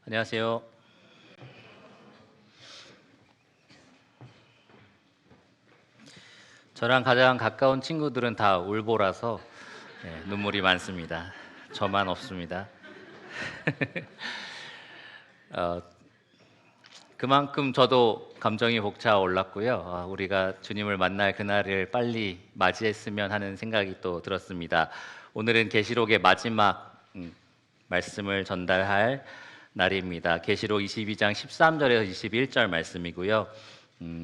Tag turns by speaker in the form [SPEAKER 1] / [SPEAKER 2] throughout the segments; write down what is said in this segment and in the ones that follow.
[SPEAKER 1] 안녕하세요. 저랑 가장 가까운 친구들은 다 울보라서 눈물이 많습니다. 저만 없습니다. 어, 그만큼 저도 감정이 벅차올랐고요. 우리가 주님을 만날 그날을 빨리 맞이했으면 하는 생각이 또 들었습니다. 오늘은 계시록의 마지막 말씀을 전달할 날입니다. 계시록 22장 13절에서 21절 말씀이고요.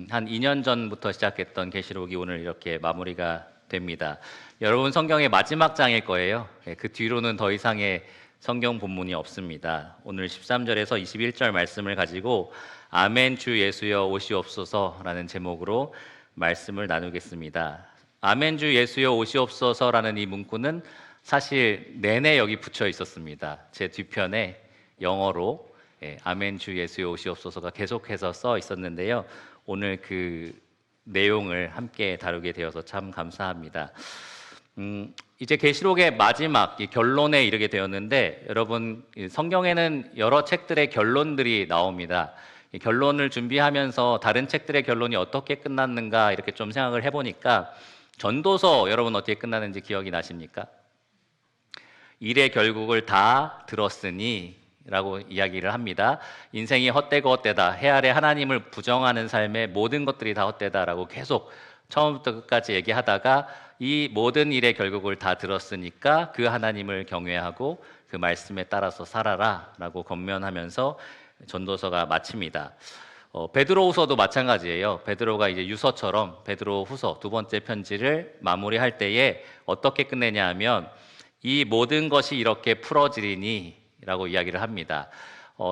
[SPEAKER 1] 한 2년 전부터 시작했던 계시록이 오늘 이렇게 마무리가 됩니다. 여러분 성경의 마지막 장일 거예요. 그 뒤로는 더 이상의 성경 본문이 없습니다. 오늘 13절에서 21절 말씀을 가지고 아멘 주 예수여 오시옵소서라는 제목으로 말씀을 나누겠습니다. 아멘 주 예수여 오시옵소서라는 이 문구는 사실 내내 여기 붙여 있었습니다. 제 뒤편에 영어로 아멘 주 예수여 오시옵소서가 계속해서 써 있었는데요. 오늘 그 내용을 함께 다루게 되어서 참 감사합니다. 이제 계시록의 마지막 결론에 이르게 되었는데, 여러분 성경에는 여러 책들의 결론들이 나옵니다. 결론을 준비하면서 다른 책들의 결론이 어떻게 끝났는가 이렇게 좀 생각을 해보니까, 전도서 여러분 어떻게 끝나는지 기억이 나십니까? 일의 결국을 다 들었으니 라고 이야기를 합니다. 인생이 헛되고 헛되다, 해 아래 하나님을 부정하는 삶의 모든 것들이 다 헛되다라고 계속 처음부터 끝까지 얘기하다가 이 모든 일의 결국을 다 들었으니까 그 하나님을 경외하고 그 말씀에 따라서 살아라 라고 권면하면서 전도서가 마칩니다. 베드로후서도 마찬가지예요. 베드로가 이제 유서처럼 베드로후서 두 번째 편지를 마무리할 때에 어떻게 끝내냐 하면 이 모든 것이 이렇게 풀어지리니 라고 이야기를 합니다.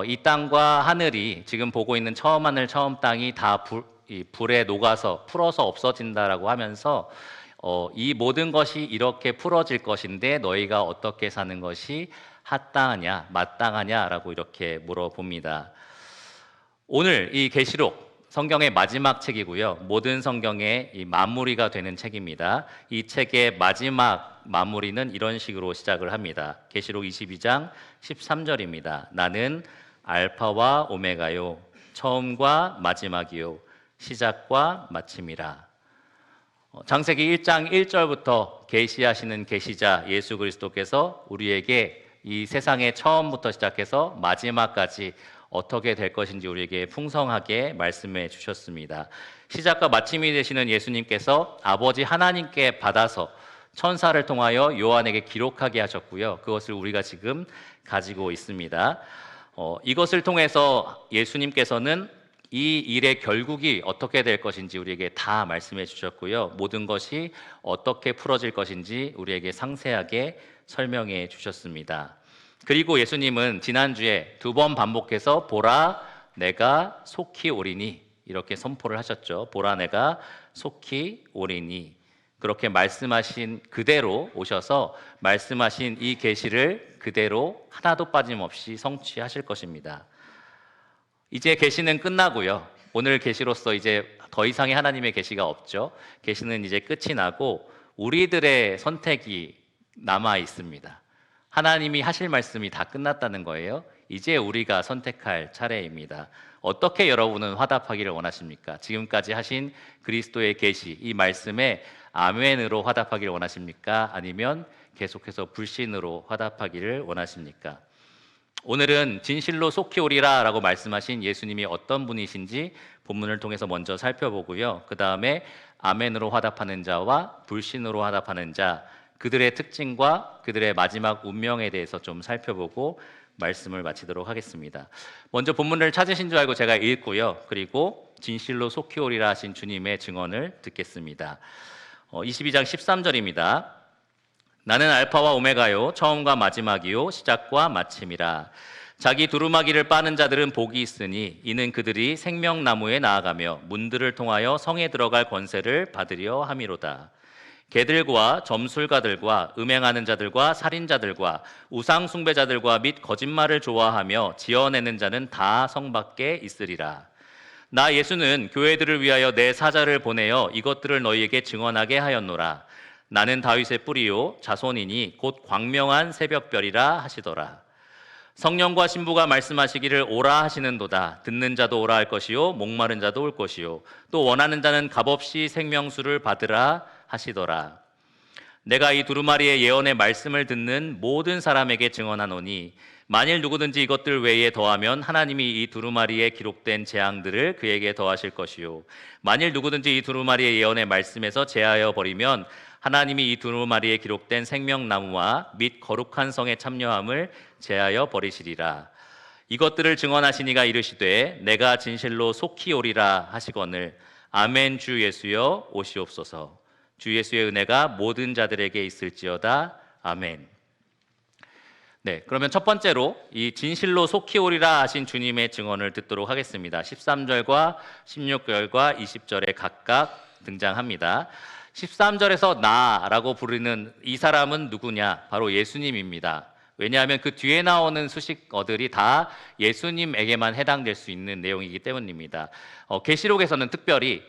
[SPEAKER 1] 이 땅과 하늘이, 지금 보고 있는 처음 하늘 처음 땅이 다 불에 녹아서 풀어서 없어진다라고 하면서 이 모든 것이 이렇게 풀어질 것인데 너희가 어떻게 사는 것이 합당하냐 마땅하냐라고 이렇게 물어봅니다. 오늘 이 계시록 성경의 마지막 책이고요. 모든 성경의 이 마무리가 되는 책입니다. 이 책의 마지막 마무리는 이런 식으로 시작을 합니다. 계시록 22장 13절입니다. 나는 알파와 오메가요, 처음과 마지막이요, 시작과 마침이라. 창세기 1장 1절부터 계시하시는 계시자 예수 그리스도께서 우리에게 이 세상의 처음부터 시작해서 마지막까지 어떻게 될 것인지 우리에게 풍성하게 말씀해 주셨습니다. 시작과 마침이 되시는 예수님께서 아버지 하나님께 받아서 천사를 통하여 요한에게 기록하게 하셨고요. 그것을 우리가 지금 가지고 있습니다. 이것을 통해서 예수님께서는 이 일의 결국이 어떻게 될 것인지 우리에게 다 말씀해 주셨고요. 모든 것이 어떻게 풀어질 것인지 우리에게 상세하게 설명해 주셨습니다. 그리고 예수님은 지난주에 두 번 반복해서 보라 내가 속히 오리니 이렇게 선포를 하셨죠. 보라 내가 속히 오리니, 그렇게 말씀하신 그대로 오셔서 말씀하신 이 계시를 그대로 하나도 빠짐없이 성취하실 것입니다. 이제 계시는 끝나고요. 오늘 계시로서 이제 더 이상의 하나님의 계시가 없죠. 계시는 이제 끝이 나고 우리들의 선택이 남아 있습니다. 하나님이 하실 말씀이 다 끝났다는 거예요. 이제 우리가 선택할 차례입니다. 어떻게 여러분은 화답하기를 원하십니까? 지금까지 하신 그리스도의 계시, 이 말씀에 아멘으로 화답하기를 원하십니까? 아니면 계속해서 불신으로 화답하기를 원하십니까? 오늘은 진실로 속히 오리라 라고 말씀하신 예수님이 어떤 분이신지 본문을 통해서 먼저 살펴보고요. 그 다음에 아멘으로 화답하는 자와 불신으로 화답하는 자, 그들의 특징과 그들의 마지막 운명에 대해서 좀 살펴보고 말씀을 마치도록 하겠습니다. 먼저 본문을 찾으신 줄 알고 제가 읽고요. 그리고 진실로 속히 오리라 하신 주님의 증언을 듣겠습니다. 22장 13절입니다. 나는 알파와 오메가요, 처음과 마지막이요, 시작과 마침이라. 자기 두루마기를 빠는 자들은 복이 있으니 이는 그들이 생명나무에 나아가며 문들을 통하여 성에 들어갈 권세를 받으려 함이로다. 개들과 점술가들과 음행하는 자들과 살인자들과 우상 숭배자들과 및 거짓말을 좋아하며 지어내는 자는 다 성 밖에 있으리라. 나 예수는 교회들을 위하여 내 사자를 보내어 이것들을 너희에게 증언하게 하였노라. 나는 다윗의 뿌리요 자손이니 곧 광명한 새벽별이라 하시더라. 성령과 신부가 말씀하시기를 오라 하시는도다. 듣는 자도 오라 할 것이요 목마른 자도 올 것이요 또 원하는 자는 값없이 생명수를 받으라 하시더라. 내가 이 두루마리의 예언의 말씀을 듣는 모든 사람에게 증언하노니 만일 누구든지 이것들 외에 더하면 하나님이 이 두루마리에 기록된 재앙들을 그에게 더하실 것이요 만일 누구든지 이 두루마리의 예언의 말씀에서 제하여 버리면 하나님이 이 두루마리에 기록된 생명나무와 및 거룩한 성에 참여함을 제하여 버리시리라. 이것들을 증언하시니가 이르시되 내가 진실로 속히 오리라 하시거늘 아멘. 주 예수여 오시옵소서. 주 예수의 은혜가 모든 자들에게 있을지어다. 아멘. 네, 그러면 첫 번째로 이 진실로 속히 오리라 하신 주님의 증언을 듣도록 하겠습니다. 13절과 16절과 20절에 각각 등장합니다. 13절에서 나라고 부르는 이 사람은 누구냐? 바로 예수님입니다. 왜냐하면 그 뒤에 나오는 수식어들이 다 예수님에게만 해당될 수 있는 내용이기 때문입니다. 계시록에서는 특별히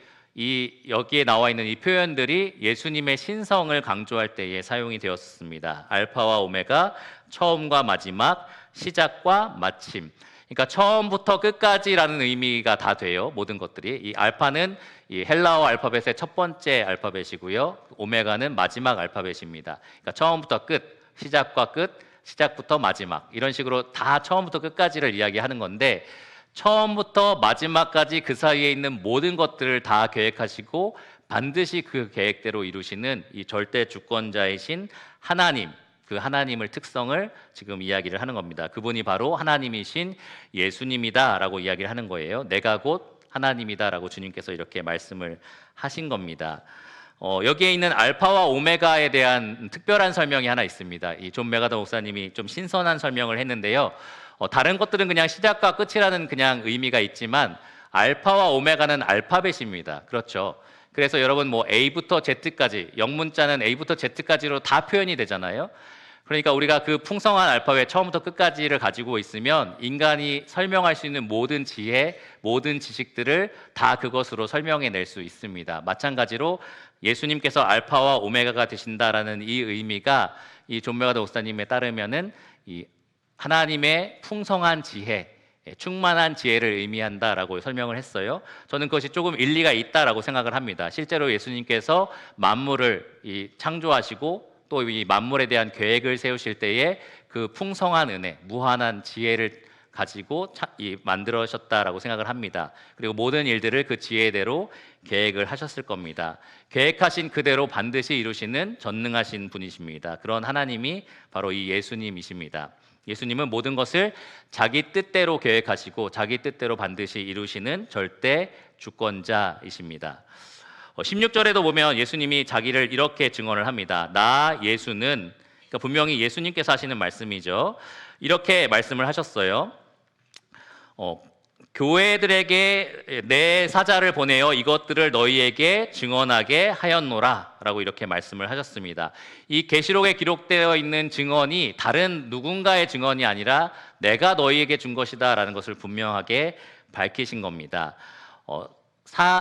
[SPEAKER 1] 여기에 나와 있는 이 표현들이 예수님의 신성을 강조할 때에 사용이 되었습니다. 알파와 오메가, 처음과 마지막, 시작과 마침. 그러니까 처음부터 끝까지라는 의미가 다 돼요. 모든 것들이. 이 알파는 이 헬라어 알파벳의 첫 번째 알파벳이고요. 오메가는 마지막 알파벳입니다. 그러니까 처음부터 끝, 시작과 끝, 시작부터 마지막 이런 식으로 다 처음부터 끝까지를 이야기하는 건데 처음부터 마지막까지 그 사이에 있는 모든 것들을 다 계획하시고 반드시 그 계획대로 이루시는 이 절대 주권자이신 하나님, 그 하나님을 특성을 지금 이야기를 하는 겁니다. 그분이 바로 하나님이신 예수님이다라고 이야기를 하는 거예요. 내가 곧 하나님이다라고 주님께서 이렇게 말씀을 하신 겁니다. 여기에 있는 알파와 오메가에 대한 특별한 설명이 하나 있습니다. 이 존 메가더 목사님이 좀 신선한 설명을 했는데요. 다른 것들은 그냥 시작과 끝이라는 그냥 의미가 있지만 알파와 오메가는 알파벳입니다. 그렇죠. 그래서 여러분 뭐 A부터 Z까지 영문자는 A부터 Z까지로 다 표현이 되잖아요. 그러니까 우리가 그 풍성한 알파벳 처음부터 끝까지를 가지고 있으면 인간이 설명할 수 있는 모든 지혜, 모든 지식들을 다 그것으로 설명해 낼 수 있습니다. 마찬가지로 예수님께서 알파와 오메가가 되신다라는 이 의미가 이 존 메가더 목사님에 따르면은 이 하나님의 풍성한 지혜, 충만한 지혜를 의미한다라고 설명을 했어요. 저는 그것이 조금 일리가 있다라고 생각을 합니다. 실제로 예수님께서 만물을 창조하시고 또 이 만물에 대한 계획을 세우실 때에 그 풍성한 은혜, 무한한 지혜를 가지고 만들으셨다라고 생각을 합니다. 그리고 모든 일들을 그 지혜대로 계획을 하셨을 겁니다. 계획하신 그대로 반드시 이루시는 전능하신 분이십니다. 그런 하나님이 바로 이 예수님이십니다. 예수님은 모든 것을 자기 뜻대로 계획하시고 자기 뜻대로 반드시 이루시는 절대 주권자이십니다. 16절에도 보면 예수님이 자기를 이렇게 증언을 합니다. 나 예수는, 그러니까 분명히 예수님께서 하시는 말씀이죠. 이렇게 말씀을 하셨어요. 교회들에게 내 사자를 보내어 이것들을 너희에게 증언하게 하였노라 라고 이렇게 말씀을 하셨습니다. 이 계시록에 기록되어 있는 증언이 다른 누군가의 증언이 아니라 내가 너희에게 준 것이다 라는 것을 분명하게 밝히신 겁니다.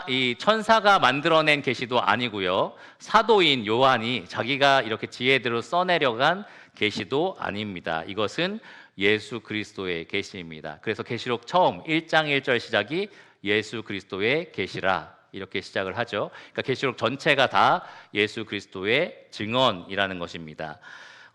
[SPEAKER 1] 이 천사가 만들어낸 계시도 아니고요, 사도인 요한이 자기가 이렇게 지혜대로 써내려간 계시도 아닙니다. 이것은 예수 그리스도의 계시입니다. 그래서 계시록 처음 1장 1절 시작이 예수 그리스도의 계시라 이렇게 시작을 하죠. 그러니까 계시록 전체가 다 예수 그리스도의 증언이라는 것입니다.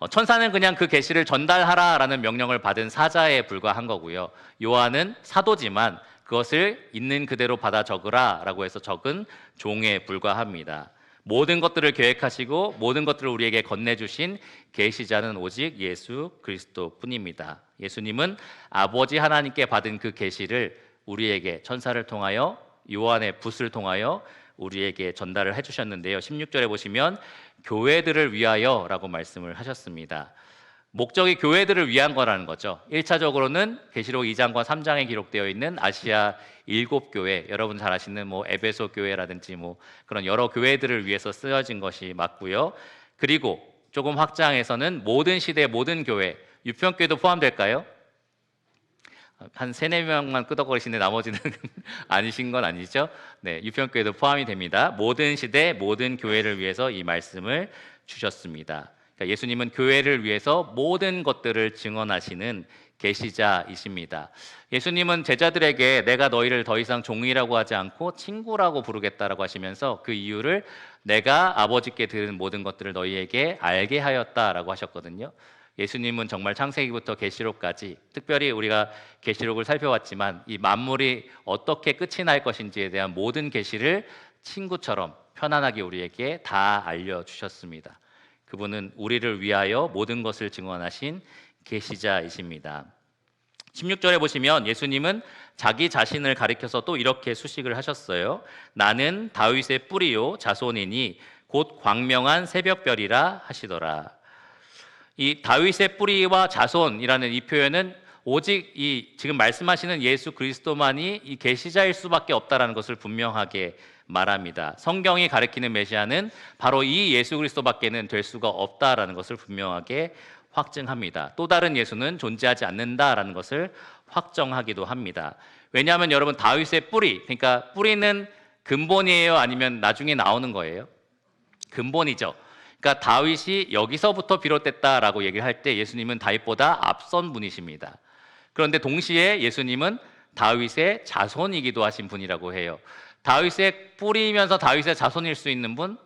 [SPEAKER 1] 천사는 그냥 그 계시를 전달하라라는 명령을 받은 사자에 불과한 거고요. 요한은 사도지만 그것을 있는 그대로 받아 적으라라고 해서 적은 종에 불과합니다. 모든 것들을 계획하시고 모든 것들을 우리에게 건네주신 계시자는 오직 예수 그리스도뿐입니다. 예수님은 아버지 하나님께 받은 그 계시를 우리에게 천사를 통하여 요한의 붓을 통하여 우리에게 전달을 해주셨는데요. 16절에 보시면 교회들을 위하여 라고 말씀을 하셨습니다. 목적이 교회들을 위한 거라는 거죠. 1차적으로는 계시록 2장과 3장에 기록되어 있는 아시아 7교회, 여러분 잘 아시는 에베소 교회라든지 그런 여러 교회들을 위해서 쓰여진 것이 맞고요. 그리고 조금 확장해서는 모든 시대 모든 교회, 유평교회도 포함될까요? 한 3-4명만 끄덕거리시는데 나머지는 아니신 건 아니죠? 네, 유평교회도 포함이 됩니다. 모든 시대 모든 교회를 위해서 이 말씀을 주셨습니다. 그러니까 예수님은 교회를 위해서 모든 것들을 증언하시는 계시자이십니다. 예수님은 제자들에게 내가 너희를 더 이상 종이라고 하지 않고 친구라고 부르겠다라고 하시면서 그 이유를 내가 아버지께 들은 모든 것들을 너희에게 알게 하였다라고 하셨거든요. 예수님은 정말 창세기부터 계시록까지, 특별히 우리가 계시록을 살펴봤지만 이 만물이 어떻게 끝이 날 것인지에 대한 모든 계시를 친구처럼 편안하게 우리에게 다 알려주셨습니다. 그분은 우리를 위하여 모든 것을 증언하신 계시자이십니다. 16절에 보시면 예수님은 자기 자신을 가리켜서 또 이렇게 수식을 하셨어요. 나는 다윗의 뿌리요 자손이니 곧 광명한 새벽별이라 하시더라. 이 다윗의 뿌리와 자손이라는 이 표현은 오직 이 지금 말씀하시는 예수 그리스도만이 이 계시자일 수밖에 없다라는 것을 분명하게 말합니다. 성경이 가리키는 메시아는 바로 이 예수 그리스도밖에는 될 수가 없다라는 것을 분명하게 확증합니다. 또 다른 예수는 존재하지 않는다라는 것을 확정하기도 합니다. 왜냐하면 여러분, 다윗의 뿌리, 그러니까 뿌리는 근본이에요, 아니면 나중에 나오는 거예요? 근본이죠. 그러니까 다윗이 여기서부터 비롯됐다라고 얘기를 할 때 예수님은 다윗보다 앞선 분이십니다. 그런데 동시에 예수님은 다윗의 자손이기도 하신 분이라고 해요. 다윗의 뿌리이면서 다윗의 자손일 수 있는 분,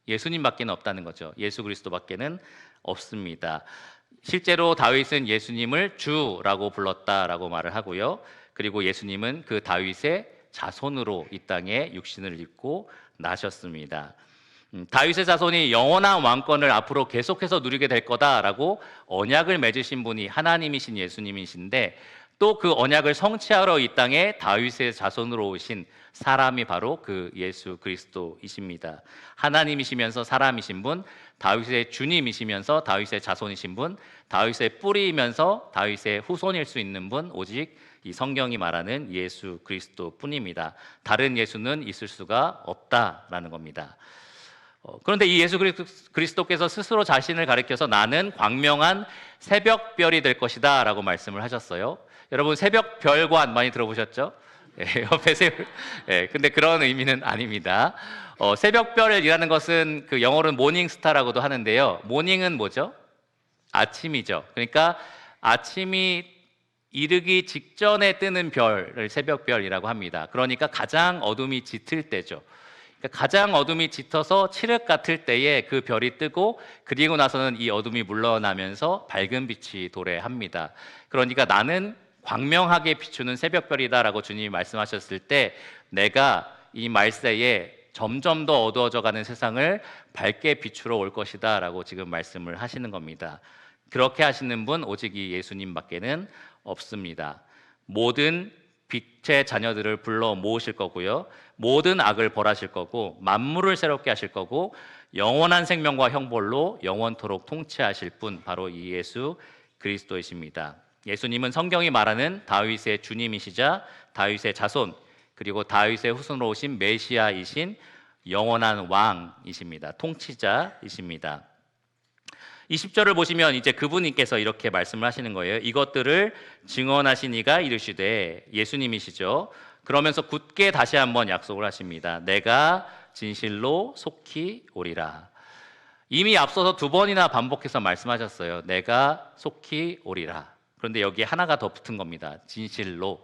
[SPEAKER 1] 예수님밖에 없다는 거죠. 예수 그리스도밖에는 없습니다. 실제로 다윗은 예수님을 주라고 불렀다라고 말을 하고요. 그리고 예수님은 그 다윗의 자손으로 이 땅에 육신을 입고 나셨습니다. 다윗의 자손이 영원한 왕권을 앞으로 계속해서 누리게 될 거다라고 언약을 맺으신 분이 하나님이신 예수님이신데, 또 그 언약을 성취하러 이 땅에 다윗의 자손으로 오신 사람이 바로 그 예수 그리스도이십니다. 하나님이시면서 사람이신 분, 다윗의 주님이시면서 다윗의 자손이신 분, 다윗의 뿌리이면서 다윗의 후손일 수 있는 분, 오직 이 성경이 말하는 예수 그리스도뿐입니다. 다른 예수는 있을 수가 없다라는 겁니다. 그런데 이 예수 그리스도께서 스스로 자신을 가리켜서 나는 광명한 새벽별이 될 것이다 라고 말씀을 하셨어요. 여러분, 새벽별관 많이 들어보셨죠? 옆에 근데 그런 의미는 아닙니다. 새벽별이라는 것은 그 영어로는 모닝스타라고도 하는데요. 모닝은 뭐죠? 아침이죠. 그러니까 아침이 이르기 직전에 뜨는 별을 새벽별이라고 합니다. 그러니까 가장 어둠이 짙을 때죠. 그러니까 가장 어둠이 짙어서 칠흑 같을 때에 그 별이 뜨고, 그리고 나서는 이 어둠이 물러나면서 밝은 빛이 도래합니다. 그러니까 나는 광명하게 비추는 새벽별이다라고 주님이 말씀하셨을 때, 내가 이 말세에 점점 더 어두워져 가는 세상을 밝게 비추러 올 것이다 라고 지금 말씀을 하시는 겁니다. 그렇게 하시는 분 오직 이 예수님밖에는 없습니다. 모든 빛의 자녀들을 불러 모으실 거고요, 모든 악을 벌하실 거고, 만물을 새롭게 하실 거고, 영원한 생명과 형벌로 영원토록 통치하실 분, 바로 이 예수 그리스도이십니다. 예수님은 성경이 말하는 다윗의 주님이시자 다윗의 자손, 그리고 다윗의 후손으로 오신 메시아이신 영원한 왕이십니다. 통치자이십니다. 20절을 보시면 이제 그분께서 이렇게 말씀을 하시는 거예요. 이것들을 증언하신 이가 이르시되, 예수님이시죠. 그러면서 굳게 다시 한번 약속을 하십니다. 내가 진실로 속히 오리라. 이미 앞서서 두 번이나 반복해서 말씀하셨어요. 내가 속히 오리라. 그런데 여기에 하나가 더 붙은 겁니다. 진실로,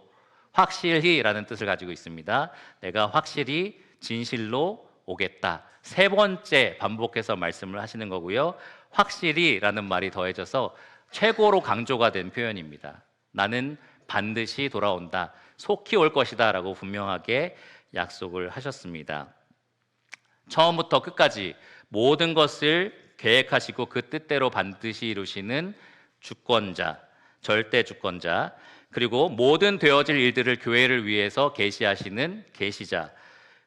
[SPEAKER 1] 확실히라는 뜻을 가지고 있습니다. 내가 확실히 진실로 오겠다. 세 번째 반복해서 말씀을 하시는 거고요. 확실히라는 말이 더해져서 최고로 강조가 된 표현입니다. 나는 반드시 돌아온다, 속히 올 것이다 라고 분명하게 약속을 하셨습니다. 처음부터 끝까지 모든 것을 계획하시고 그 뜻대로 반드시 이루시는 주권자, 절대 주권자, 그리고 모든 되어질 일들을 교회를 위해서 계시하시는 계시자,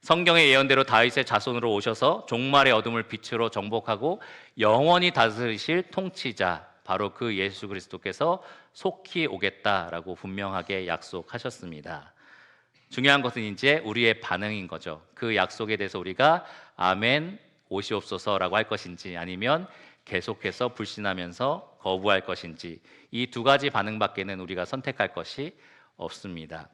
[SPEAKER 1] 성경의 예언대로 다윗의 자손으로 오셔서 종말의 어둠을 빛으로 정복하고 영원히 다스리실 통치자, 바로 그 예수 그리스도께서 속히 오겠다라고 분명하게 약속하셨습니다. 중요한 것은 이제 우리의 반응인 거죠. 그 약속에 대해서 우리가 아멘 오시옵소서라고 할 것인지, 아니면 계속해서 불신하면서 거부할 것인지, 이 두 가지 반응밖에는 우리가 선택할 것이 없습니다.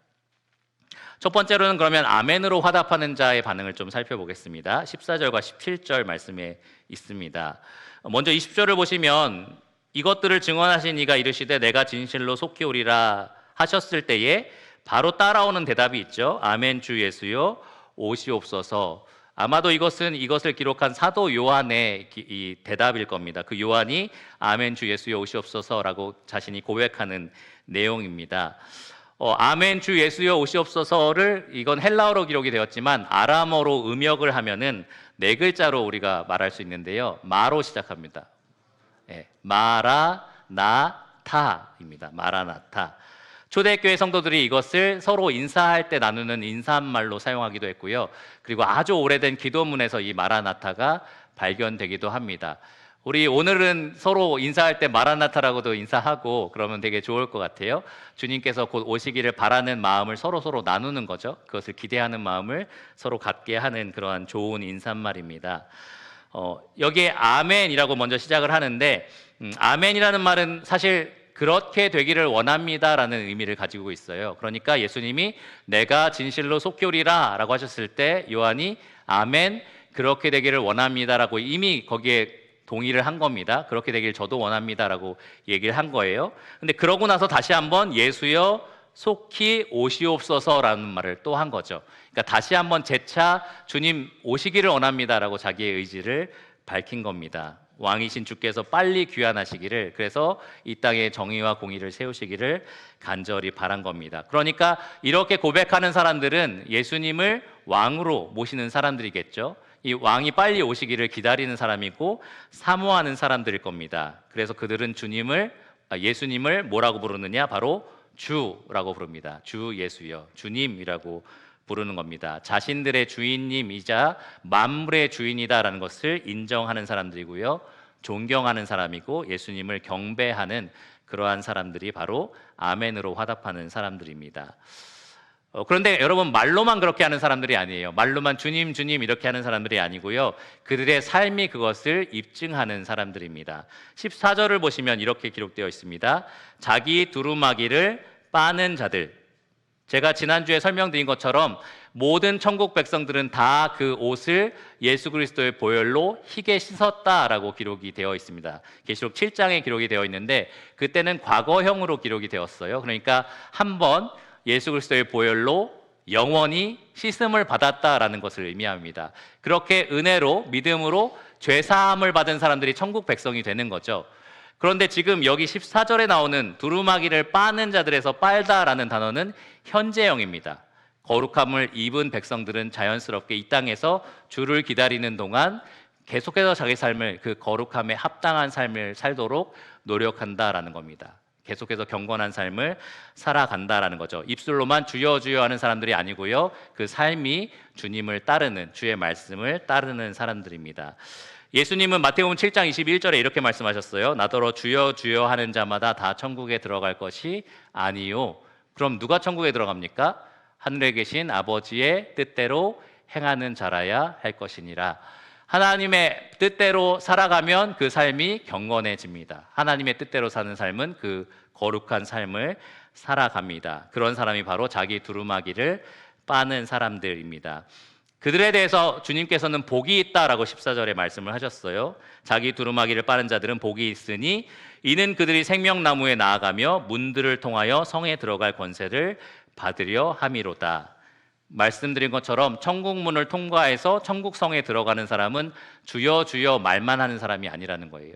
[SPEAKER 1] 첫 번째로는 그러면 아멘으로 화답하는 자의 반응을 좀 살펴보겠습니다. 14절과 17절 말씀에 있습니다. 먼저 20절을 보시면 이것들을 증언하신 이가 이르시되 내가 진실로 속히 오리라 하셨을 때에 바로 따라오는 대답이 있죠. 아멘 주 예수여 오시옵소서. 아마도 이것을 기록한 사도 요한의 이 대답일 겁니다. 그 요한이 아멘 주 예수여 오시옵소서라고 자신이 고백하는 내용입니다. 아멘 주 예수여 오시옵소서를 이건 헬라어로 기록이 되었지만 아람어로 음역을 하면은 네 글자로 우리가 말할 수 있는데요. 마로 시작합니다. 네, 마라나타입니다. 마라나타. 초대교회 성도들이 이것을 서로 인사할 때 나누는 인사말로 사용하기도 했고요. 그리고 아주 오래된 기도문에서 이 마라나타가 발견되기도 합니다. 우리 오늘은 서로 인사할 때 마라나타라고도 인사하고 그러면 되게 좋을 것 같아요. 주님께서 곧 오시기를 바라는 마음을 서로 나누는 거죠. 그것을 기대하는 마음을 서로 갖게 하는 그러한 좋은 인사말입니다. 여기에 아멘이라고 먼저 시작을 하는데 아멘이라는 말은 사실 그렇게 되기를 원합니다라는 의미를 가지고 있어요. 그러니까 예수님이 내가 진실로 속히 오리라 라고 하셨을 때 요한이 아멘 그렇게 되기를 원합니다라고 이미 거기에 동의를 한 겁니다. 그렇게 되길 저도 원합니다라고 얘기를 한 거예요. 근데 그러고 나서 다시 한번 예수여 속히 오시옵소서라는 말을 또 한 거죠. 그러니까 다시 한번 재차 주님 오시기를 원합니다라고 자기의 의지를 밝힌 겁니다. 왕이신 주께서 빨리 귀환하시기를, 그래서 이 땅에 정의와 공의를 세우시기를 간절히 바란 겁니다. 그러니까 이렇게 고백하는 사람들은 예수님을 왕으로 모시는 사람들이겠죠. 이 왕이 빨리 오시기를 기다리는 사람이고 사모하는 사람들일 겁니다. 그래서 그들은 예수님을 뭐라고 부르느냐? 바로 주라고 부릅니다. 주 예수여, 주님이라고 부르는 겁니다. 자신들의 주인님이자 만물의 주인이다라는 것을 인정하는 사람들이고요. 존경하는 사람이고 예수님을 경배하는 그러한 사람들이 바로 아멘으로 화답하는 사람들입니다. 그런데 여러분, 말로만 그렇게 하는 사람들이 아니에요. 말로만 주님 주님 이렇게 하는 사람들이 아니고요. 그들의 삶이 그것을 입증하는 사람들입니다. 14절을 보시면 이렇게 기록되어 있습니다. 자기 두루마기를 빠는 자들. 제가 지난주에 설명드린 것처럼 모든 천국 백성들은 다 그 옷을 예수 그리스도의 보혈로 희게 씻었다라고 기록이 되어 있습니다. 계시록 7장에 기록이 되어 있는데 그때는 과거형으로 기록이 되었어요. 그러니까 한번 예수 그리스도의 보혈로 영원히 씻음을 받았다라는 것을 의미합니다. 그렇게 은혜로 믿음으로 죄사함을 받은 사람들이 천국 백성이 되는 거죠. 그런데 지금 여기 14절에 나오는 두루마기를 빠는 자들에서 빨다라는 단어는 현재형입니다. 거룩함을 입은 백성들은 자연스럽게 이 땅에서 주를 기다리는 동안 계속해서 자기 삶을 그 거룩함에 합당한 삶을 살도록 노력한다라는 겁니다. 계속해서 경건한 삶을 살아간다라는 거죠. 입술로만 주여 주여 하는 사람들이 아니고요. 그 삶이 주님을 따르는, 주의 말씀을 따르는 사람들입니다. 예수님은 마태복음 7장 21절에 이렇게 말씀하셨어요. 나더러 주여 주여 하는 자마다 다 천국에 들어갈 것이 아니요. 그럼 누가 천국에 들어갑니까? 하늘에 계신 아버지의 뜻대로 행하는 자라야 할 것이니라. 하나님의 뜻대로 살아가면 그 삶이 경건해집니다. 하나님의 뜻대로 사는 삶은 그 거룩한 삶을 살아갑니다. 그런 사람이 바로 자기 두루마기를 빠는 사람들입니다. 그들에 대해서 주님께서는 복이 있다라고 14절에 말씀을 하셨어요. 자기 두루마기를 빠는 자들은 복이 있으니 이는 그들이 생명나무에 나아가며 문들을 통하여 성에 들어갈 권세를 받으려 함이로다. 말씀드린 것처럼 천국문을 통과해서 천국성에 들어가는 사람은 주여 주여 말만 하는 사람이 아니라는 거예요.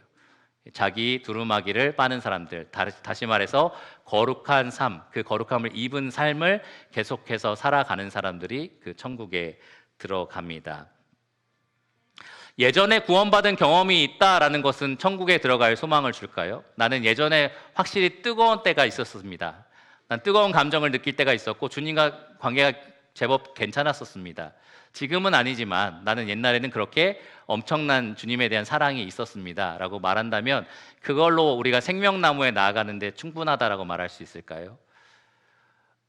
[SPEAKER 1] 자기 두루마기를 빠는 사람들, 다시 말해서 거룩한 삶, 그 거룩함을 입은 삶을 계속해서 살아가는 사람들이 그 천국에 들어갑니다. 예전에 구원받은 경험이 있다라는 것은 천국에 들어갈 소망을 줄까요? 나는 예전에 확실히 뜨거운 때가 있었습니다. 난 뜨거운 감정을 느낄 때가 있었고 주님과 관계가 제법 괜찮았었습니다. 지금은 아니지만 나는 옛날에는 그렇게 엄청난 주님에 대한 사랑이 있었습니다 라고 말한다면 그걸로 우리가 생명나무에 나아가는데 충분하다라고 말할 수 있을까요?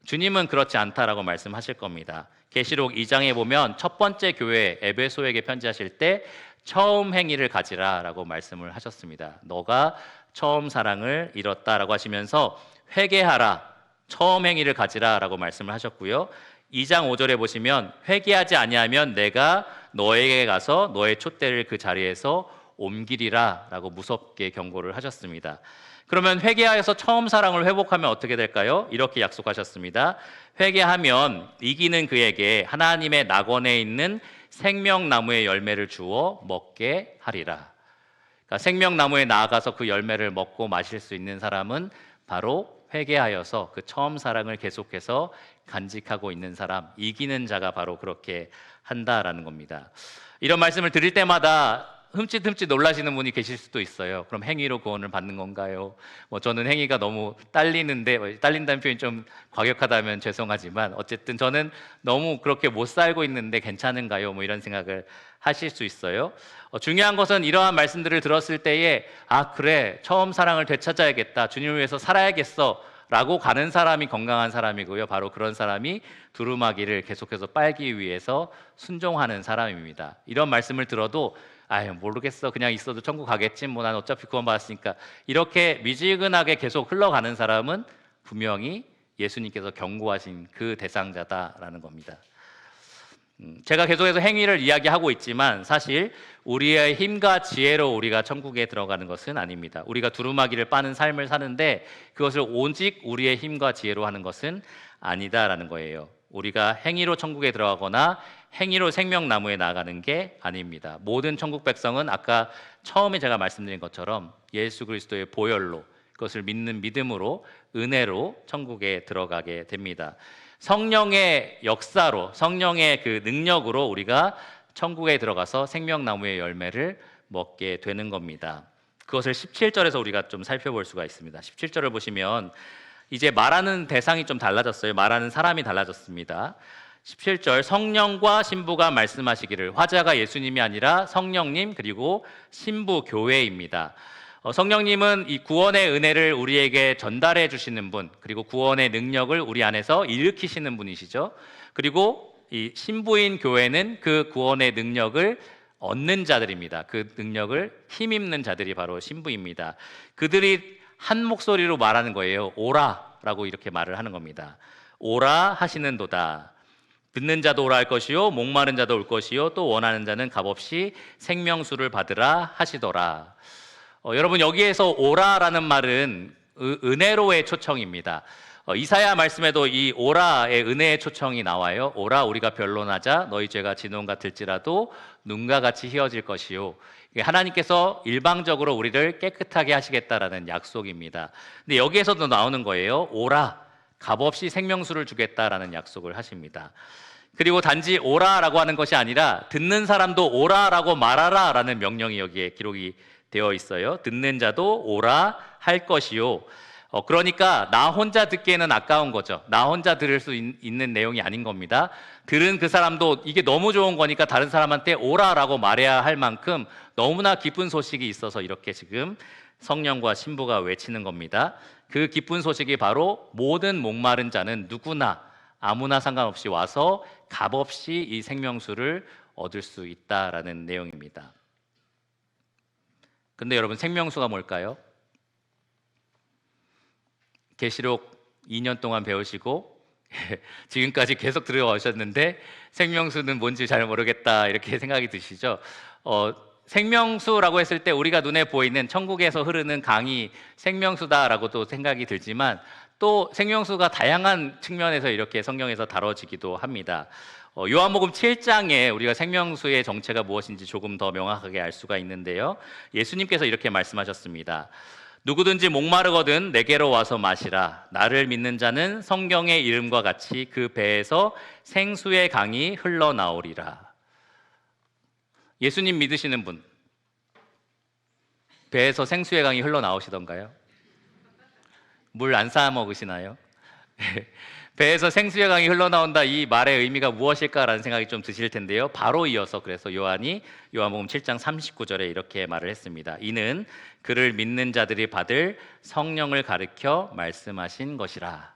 [SPEAKER 1] 주님은 그렇지 않다라고 말씀하실 겁니다. 계시록 2장에 보면 첫 번째 교회 에베소에게 편지하실 때 처음 행위를 가지라 라고 말씀을 하셨습니다. 너가 처음 사랑을 잃었다라고 하시면서 회개하라, 처음 행위를 가지라 라고 말씀을 하셨고요. 2장 5절에 보시면 회개하지 아니하면 내가 너에게 가서 너의 촛대를 그 자리에서 옮기리라라고 무섭게 경고를 하셨습니다. 그러면 회개하여서 처음 사랑을 회복하면 어떻게 될까요? 이렇게 약속하셨습니다. 회개하면 이기는 그에게 하나님의 낙원에 있는 생명나무의 열매를 주어 먹게 하리라. 그러니까 생명나무에 나아가서 그 열매를 먹고 마실 수 있는 사람은 바로 회개하여서 그 처음 사랑을 계속해서 간직하고 있는 사람, 이기는 자가 바로 그렇게 한다라는 겁니다. 이런 말씀을 드릴 때마다 흠칫흠칫 놀라시는 분이 계실 수도 있어요. 그럼 행위로 구원을 받는 건가요? 저는 행위가 너무 딸리는데, 딸린다는 표현이 좀 과격하다면 죄송하지만 어쨌든 저는 너무 그렇게 못 살고 있는데 괜찮은가요? 이런 생각을 하실 수 있어요. 중요한 것은 이러한 말씀들을 들었을 때에 그래, 처음 사랑을 되찾아야겠다, 주님을 위해서 살아야겠어 라고 가는 사람이 건강한 사람이고요. 바로 그런 사람이 두루마기를 계속해서 빨기 위해서 순종하는 사람입니다. 이런 말씀을 들어도 모르겠어, 그냥 있어도 천국 가겠지, 난 어차피 구원받았으니까, 이렇게 미지근하게 계속 흘러가는 사람은 분명히 예수님께서 경고하신 그 대상자다라는 겁니다. 제가 계속해서 행위를 이야기하고 있지만 사실 우리의 힘과 지혜로 우리가 천국에 들어가는 것은 아닙니다. 우리가 두루마기를 빠는 삶을 사는데 그것을 오직 우리의 힘과 지혜로 하는 것은 아니다라는 거예요. 우리가 행위로 천국에 들어가거나 행위로 생명나무에 나아가는 게 아닙니다. 모든 천국 백성은 아까 처음에 제가 말씀드린 것처럼 예수 그리스도의 보혈로, 그것을 믿는 믿음으로, 은혜로 천국에 들어가게 됩니다. 성령의 역사로, 성령의 그 능력으로 우리가 천국에 들어가서 생명나무의 열매를 먹게 되는 겁니다. 그것을 17절에서 우리가 좀 살펴볼 수가 있습니다. 17절을 보시면 이제 말하는 대상이 좀 달라졌어요. 말하는 사람이 달라졌습니다. 17절, 성령과 신부가 말씀하시기를. 화자가 예수님이 아니라 성령님 그리고 신부 교회입니다. 성령님은 이 구원의 은혜를 우리에게 전달해 주시는 분, 그리고 구원의 능력을 우리 안에서 일으키시는 분이시죠. 그리고 이 신부인 교회는 그 구원의 능력을 얻는 자들입니다. 그 능력을 힘입는 자들이 바로 신부입니다. 그들이 한 목소리로 말하는 거예요. 오라라고 이렇게 말을 하는 겁니다. 오라 하시는도다. 듣는 자도 오라 할 것이요, 목마른 자도 올 것이요, 또 원하는 자는 값없이 생명수를 받으라 하시더라. 여러분, 여기에서 오라라는 말은 은혜로의 초청입니다. 이사야 말씀에도 이 오라의 은혜의 초청이 나와요. 오라, 우리가 변론하자. 너희 죄가 진홍 같을지라도 눈과 같이 희어질 것이요. 하나님께서 일방적으로 우리를 깨끗하게 하시겠다라는 약속입니다. 근데 여기에서도 나오는 거예요. 오라, 값없이 생명수를 주겠다라는 약속을 하십니다. 그리고 단지 오라라고 하는 것이 아니라 듣는 사람도 오라라고 말하라라는 명령이 여기에 기록이 되어 있어요. 듣는 자도 오라 할 것이요. 그러니까 나 혼자 듣기에는 아까운 거죠. 나 혼자 들을 수 있는 내용이 아닌 겁니다. 들은 그 사람도 이게 너무 좋은 거니까 다른 사람한테 오라라고 말해야 할 만큼 너무나 기쁜 소식이 있어서 이렇게 지금 성령과 신부가 외치는 겁니다. 그 기쁜 소식이 바로 모든 목마른 자는 누구나 아무나 상관없이 와서 값없이 이 생명수를 얻을 수 있다라는 내용입니다. 근데 여러분, 생명수가 뭘까요? 계시록 2년 동안 배우시고 지금까지 계속 들어오셨는데 생명수는 뭔지 잘 모르겠다 이렇게 생각이 드시죠? 생명수라고 했을 때 우리가 눈에 보이는 천국에서 흐르는 강이 생명수다라고도 생각이 들지만 또 생명수가 다양한 측면에서 이렇게 성경에서 다뤄지기도 합니다. 요한복음 7장에 우리가 생명수의 정체가 무엇인지 조금 더 명확하게 알 수가 있는데요. 예수님께서 이렇게 말씀하셨습니다. 누구든지 목마르거든 내게로 와서 마시라. 나를 믿는 자는 성경의 이름과 같이 그 배에서 생수의 강이 흘러나오리라. 예수님 믿으시는 분, 배에서 생수의 강이 흘러나오시던가요? 물 안 쌓아 먹으시나요? 배에서 생수의 강이 흘러나온다, 이 말의 의미가 무엇일까라는 생각이 좀 드실 텐데요. 바로 이어서 그래서 요한이 요한복음 7장 39절에 이렇게 말을 했습니다. 이는 그를 믿는 자들이 받을 성령을 가르쳐 말씀하신 것이라.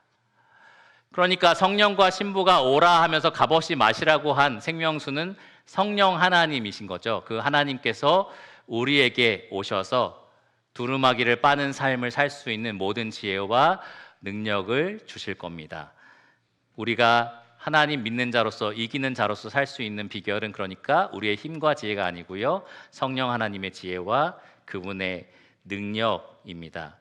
[SPEAKER 1] 그러니까 성령과 신부가 오라 하면서 값없이 마시라고 한 생명수는 성령 하나님이신 거죠. 그 하나님께서 우리에게 오셔서 두루마기를 빠는 삶을 살 수 있는 모든 지혜와 능력을 주실 겁니다. 우리가 하나님 믿는 자로서 이기는 자로서 살 수 있는 비결은 그러니까 우리의 힘과 지혜가 아니고요. 성령 하나님의 지혜와 그분의 능력입니다.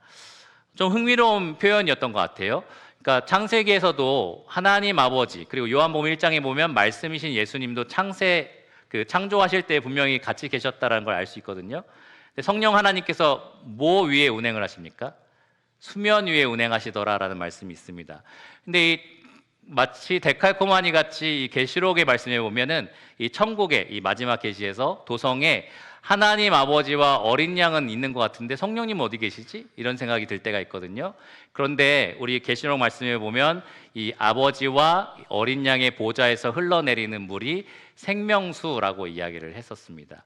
[SPEAKER 1] 좀 흥미로운 표현이었던 것 같아요. 그러니까 창세기에서도 하나님 아버지, 그리고 요한복음 1장에 보면 말씀이신 예수님도 창조하실 때 분명히 같이 계셨다는 걸 알 수 있거든요. 근데 성령 하나님께서 뭐 위에 운행을 하십니까? 수면 위에 운행하시더라라는 말씀이 있습니다. 근데 마치 데칼코마니 같이 이 계시록의 말씀에 보면은 이 천국의 이 마지막 계시에서 도성에 하나님 아버지와 어린 양은 있는 것 같은데 성령님은 어디 계시지? 이런 생각이 들 때가 있거든요. 그런데 우리 계시록 말씀에 보면 이 아버지와 어린 양의 보좌에서 흘러내리는 물이 생명수라고 이야기를 했었습니다.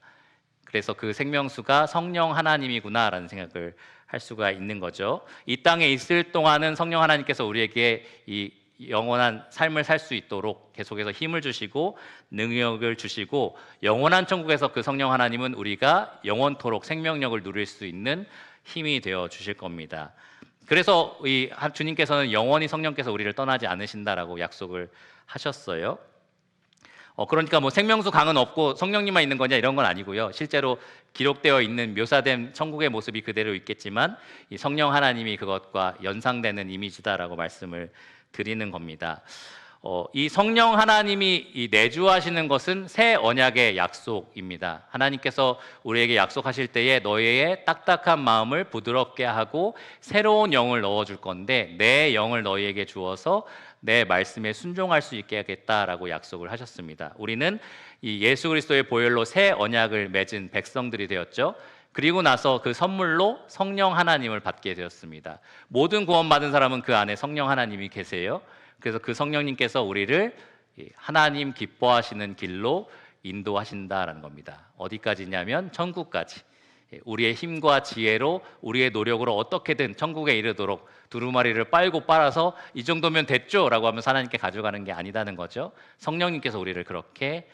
[SPEAKER 1] 그래서 그 생명수가 성령 하나님이구나라는 생각을 할 수가 있는 거죠. 이 땅에 있을 동안은 성령 하나님께서 우리에게 이 영원한 삶을 살 수 있도록 계속해서 힘을 주시고 능력을 주시고, 영원한 천국에서 그 성령 하나님은 우리가 영원토록 생명력을 누릴 수 있는 힘이 되어 주실 겁니다. 그래서 이 주님께서는 영원히 성령께서 우리를 떠나지 않으신다라고 약속을 하셨어요. 그러니까 뭐 생명수 강은 없고 성령님만 있는 거냐 이런 건 아니고요. 실제로 기록되어 있는 묘사된 천국의 모습이 그대로 있겠지만 이 성령 하나님이 그것과 연상되는 이미지다라고 말씀을 드리는 겁니다. 이 성령 하나님이 이 내주하시는 것은 새 언약의 약속입니다. 하나님께서 우리에게 약속하실 때에 너희의 딱딱한 마음을 부드럽게 하고 새로운 영을 넣어줄 건데 내 영을 너희에게 주어서 내 말씀에 순종할 수 있게 하겠다라고 약속을 하셨습니다. 우리는 이 예수 그리스도의 보혈로 새 언약을 맺은 백성들이 되었죠. 그리고 나서 그 선물로 성령 하나님을 받게 되었습니다. 모든 구원받은 사람은 그 안에 성령 하나님이 계세요. 그래서 그 성령님께서 우리를 하나님 기뻐하시는 길로 인도하신다라는 겁니다. 어디까지냐면 천국까지. 우리의 힘과 지혜로 우리의 노력으로 어떻게든 천국에 이르도록 두루마리를 빨고 빨아서 이 정도면 됐죠 라고 하면서 하나님께 가져가는 게 아니다는 거죠. 성령님께서 우리를 그렇게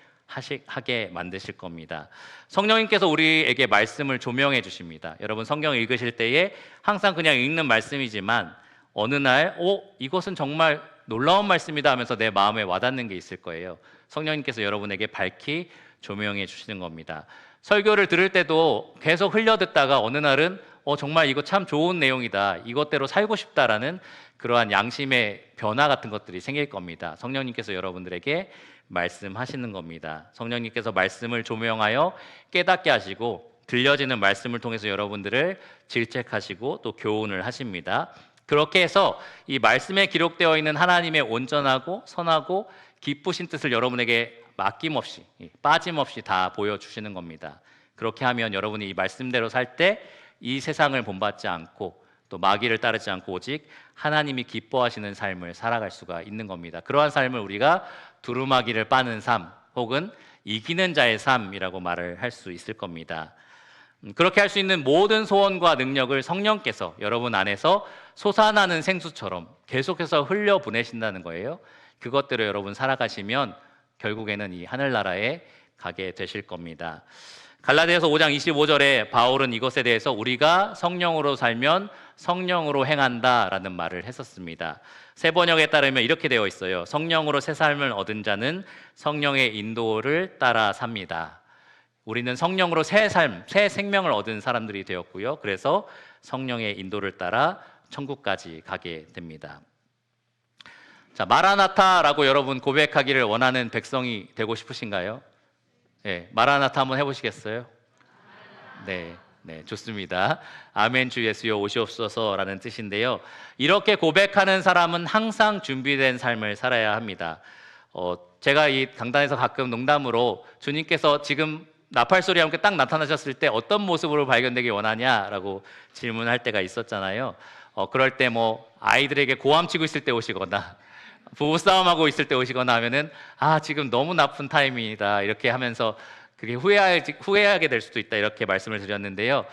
[SPEAKER 1] 하게 만드실 겁니다. 성령님께서 우리에게 말씀을 조명해 주십니다. 여러분 성경 읽으실 때에 항상 그냥 읽는 말씀이지만 어느 날 이것은 정말 놀라운 말씀이다 하면서 내 마음에 와닿는 게 있을 거예요. 성령님께서 여러분에게 밝히 조명해 주시는 겁니다. 설교를 들을 때도 계속 흘려듣다가 어느 날은 정말 이거 참 좋은 내용이다, 이것대로 살고 싶다라는 그러한 양심의 변화 같은 것들이 생길 겁니다. 성령님께서 여러분들에게 말씀하시는 겁니다. 성령님께서 말씀을 조명하여 깨닫게 하시고 들려지는 말씀을 통해서 여러분들을 질책하시고 또 교훈을 하십니다. 그렇게 해서 이 말씀에 기록되어 있는 하나님의 온전하고 선하고 기쁘신 뜻을 여러분에게 아낌없이 빠짐없이 다 보여주시는 겁니다. 그렇게 하면 여러분이 이 말씀대로 살 때 이 세상을 본받지 않고 또 마귀를 따르지 않고 오직 하나님이 기뻐하시는 삶을 살아갈 수가 있는 겁니다. 그러한 삶을 우리가 두루마기를 빠는 삶 혹은 이기는 자의 삶이라고 말을 할 수 있을 겁니다. 그렇게 할 수 있는 모든 소원과 능력을 성령께서 여러분 안에서 솟아나는 생수처럼 계속해서 흘려보내신다는 거예요. 그것대로 여러분 살아가시면 결국에는 이 하늘나라에 가게 되실 겁니다. 갈라디아서 5장 25절에 바울은 이것에 대해서 우리가 성령으로 살면 성령으로 행한다라는 말을 했었습니다. 새 번역에 따르면 이렇게 되어 있어요. 성령으로 새 삶을 얻은 자는 성령의 인도를 따라 삽니다. 우리는 성령으로 새 삶, 새 생명을 얻은 사람들이 되었고요. 그래서 성령의 인도를 따라 천국까지 가게 됩니다. 자, 마라나타라고 여러분 고백하기를 원하는 백성이 되고 싶으신가요? 네, 마라나타 한번 해보시겠어요? 네, 좋습니다. 아멘 주 예수여 오시옵소서라는 뜻인데요. 이렇게 고백하는 사람은 항상 준비된 삶을 살아야 합니다. 제가 이 강단에서 가끔 농담으로 주님께서 지금 나팔 소리와 함께 딱 나타나셨을 때 어떤 모습으로 발견되기 원하냐라고 질문할 때가 있었잖아요. 그럴 때 뭐 아이들에게 고함치고 있을 때 오시거나 부부싸움하고 있을 때 오시거나 하면은 지금 너무 나쁜 타이밍이다 이렇게 하면서 그게 후회하게 될 수도 있다 이렇게 말씀을 드렸는데요.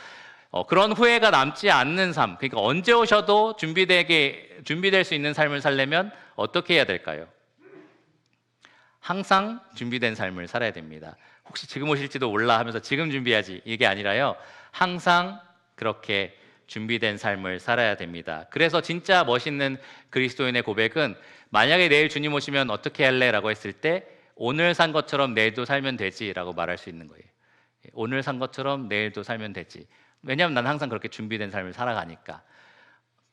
[SPEAKER 1] 그런 후회가 남지 않는 삶, 그러니까 언제 오셔도 준비될 수 있는 삶을 살려면 어떻게 해야 될까요? 항상 준비된 삶을 살아야 됩니다. 혹시 지금 오실지도 몰라 하면서 지금 준비해야지 이게 아니라요. 항상 그렇게 준비된 삶을 살아야 됩니다. 그래서 진짜 멋있는 그리스도인의 고백은 만약에 내일 주님 오시면 어떻게 할래? 라고 했을 때 오늘 산 것처럼 내일도 살면 되지 라고 말할 수 있는 거예요. 오늘 산 것처럼 내일도 살면 되지. 왜냐하면 난 항상 그렇게 준비된 삶을 살아가니까.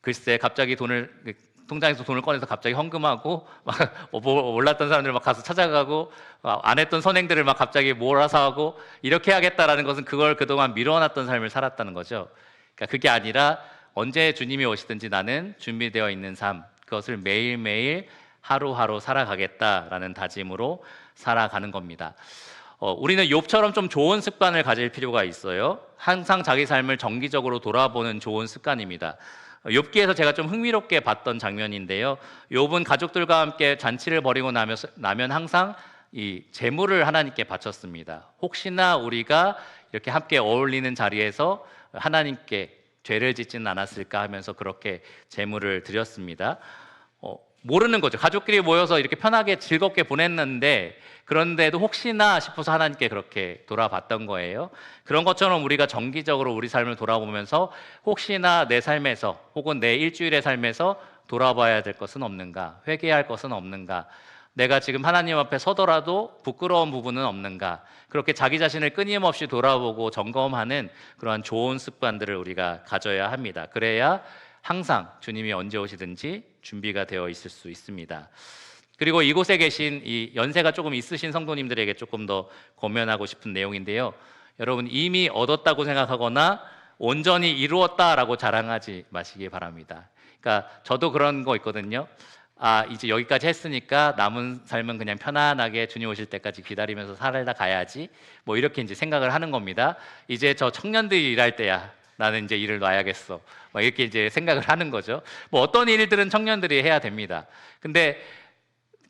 [SPEAKER 1] 글쎄 갑자기 통장에서 돈을 꺼내서 갑자기 헌금하고 막 몰랐던 사람들 막 가서 찾아가고 안 했던 선행들을 막 갑자기 몰아서 하고 이렇게 하겠다라는 것은 그걸 그동안 미뤄놨던 삶을 살았다는 거죠. 그러니까 그게 아니라 언제 주님이 오시든지 나는 준비되어 있는 삶, 그것을 매일매일 하루하루 살아가겠다라는 다짐으로 살아가는 겁니다. 우리는 욥처럼 좀 좋은 습관을 가질 필요가 있어요. 항상 자기 삶을 정기적으로 돌아보는 좋은 습관입니다. 욥기에서 제가 좀 흥미롭게 봤던 장면인데요. 욥은 가족들과 함께 잔치를 벌이고 나면 항상 이 제물을 하나님께 바쳤습니다. 혹시나 우리가 이렇게 함께 어울리는 자리에서 하나님께 죄를 짓지는 않았을까 하면서 그렇게 제물을 드렸습니다. 모르는 거죠. 가족끼리 모여서 이렇게 편하게 즐겁게 보냈는데 그런데도 혹시나 싶어서 하나님께 그렇게 돌아봤던 거예요. 그런 것처럼 우리가 정기적으로 우리 삶을 돌아보면서 혹시나 내 삶에서 혹은 내 일주일의 삶에서 돌아봐야 될 것은 없는가, 회개할 것은 없는가, 내가 지금 하나님 앞에 서더라도 부끄러운 부분은 없는가, 그렇게 자기 자신을 끊임없이 돌아보고 점검하는 그러한 좋은 습관들을 우리가 가져야 합니다. 그래야 항상 주님이 언제 오시든지 준비가 되어 있을 수 있습니다. 그리고 이곳에 계신 이 연세가 조금 있으신 성도님들에게 조금 더 권면하고 싶은 내용인데요. 여러분 이미 얻었다고 생각하거나 온전히 이루었다라고 자랑하지 마시기 바랍니다. 그러니까 저도 그런 거 있거든요. 이제 여기까지 했으니까 남은 삶은 그냥 편안하게 주님 오실 때까지 기다리면서 살다 가야지. 뭐 이렇게 이제 생각을 하는 겁니다. 이제 저 청년들이 일할 때야. 나는 이제 일을 놔야겠어. 막 이렇게 이제 생각을 하는 거죠. 뭐 어떤 일들은 청년들이 해야 됩니다. 근데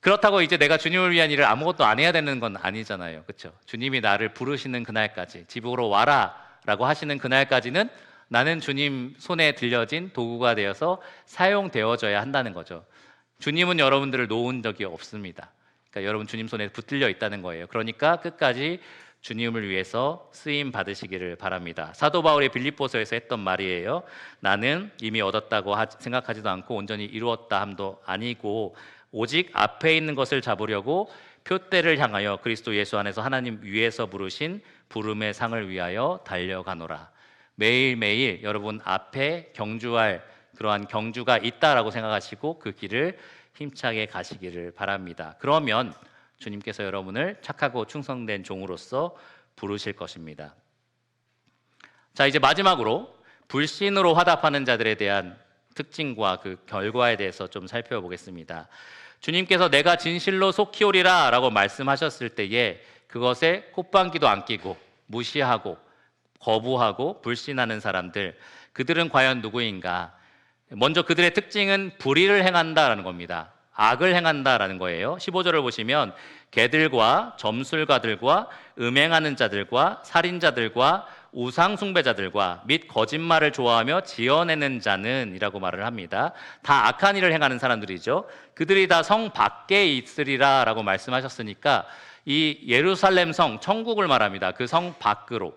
[SPEAKER 1] 그렇다고 이제 내가 주님을 위한 일을 아무것도 안 해야 되는 건 아니잖아요. 그렇죠? 주님이 나를 부르시는 그날까지, 집으로 와라라고 하시는 그날까지는 나는 주님 손에 들려진 도구가 되어서 사용되어져야 한다는 거죠. 주님은 여러분들을 놓은 적이 없습니다. 그러니까 여러분 주님 손에 붙들려 있다는 거예요. 그러니까 끝까지 주님을 위해서 쓰임 받으시기를 바랍니다. 사도 바울이 빌립보서에서 했던 말이에요. 나는 이미 얻었다고 생각하지도 않고 온전히 이루었다 함도 아니고 오직 앞에 있는 것을 잡으려고 표대를 향하여 그리스도 예수 안에서 하나님 위에서 부르신 부름의 상을 위하여 달려가노라. 매일매일 여러분 앞에 경주할 그러한 경주가 있다라고 생각하시고 그 길을 힘차게 가시기를 바랍니다. 그러면 주님께서 여러분을 착하고 충성된 종으로서 부르실 것입니다. 자, 이제 마지막으로 불신으로 화답하는 자들에 대한 특징과 그 결과에 대해서 좀 살펴보겠습니다. 주님께서 내가 진실로 속히 오리라 라고 말씀하셨을 때에 그것에 콧방귀도 안 끼고 무시하고 거부하고 불신하는 사람들, 그들은 과연 누구인가? 먼저 그들의 특징은 불의를 행한다라는 겁니다. 악을 행한다라는 거예요. 15절을 보시면 개들과 점술가들과 음행하는 자들과 살인자들과 우상 숭배자들과 및 거짓말을 좋아하며 지어내는 자는 이라고 말을 합니다. 다 악한 일을 행하는 사람들이죠. 그들이 다 성 밖에 있으리라 라고 말씀하셨으니까 이 예루살렘 성, 천국을 말합니다. 그 성 밖으로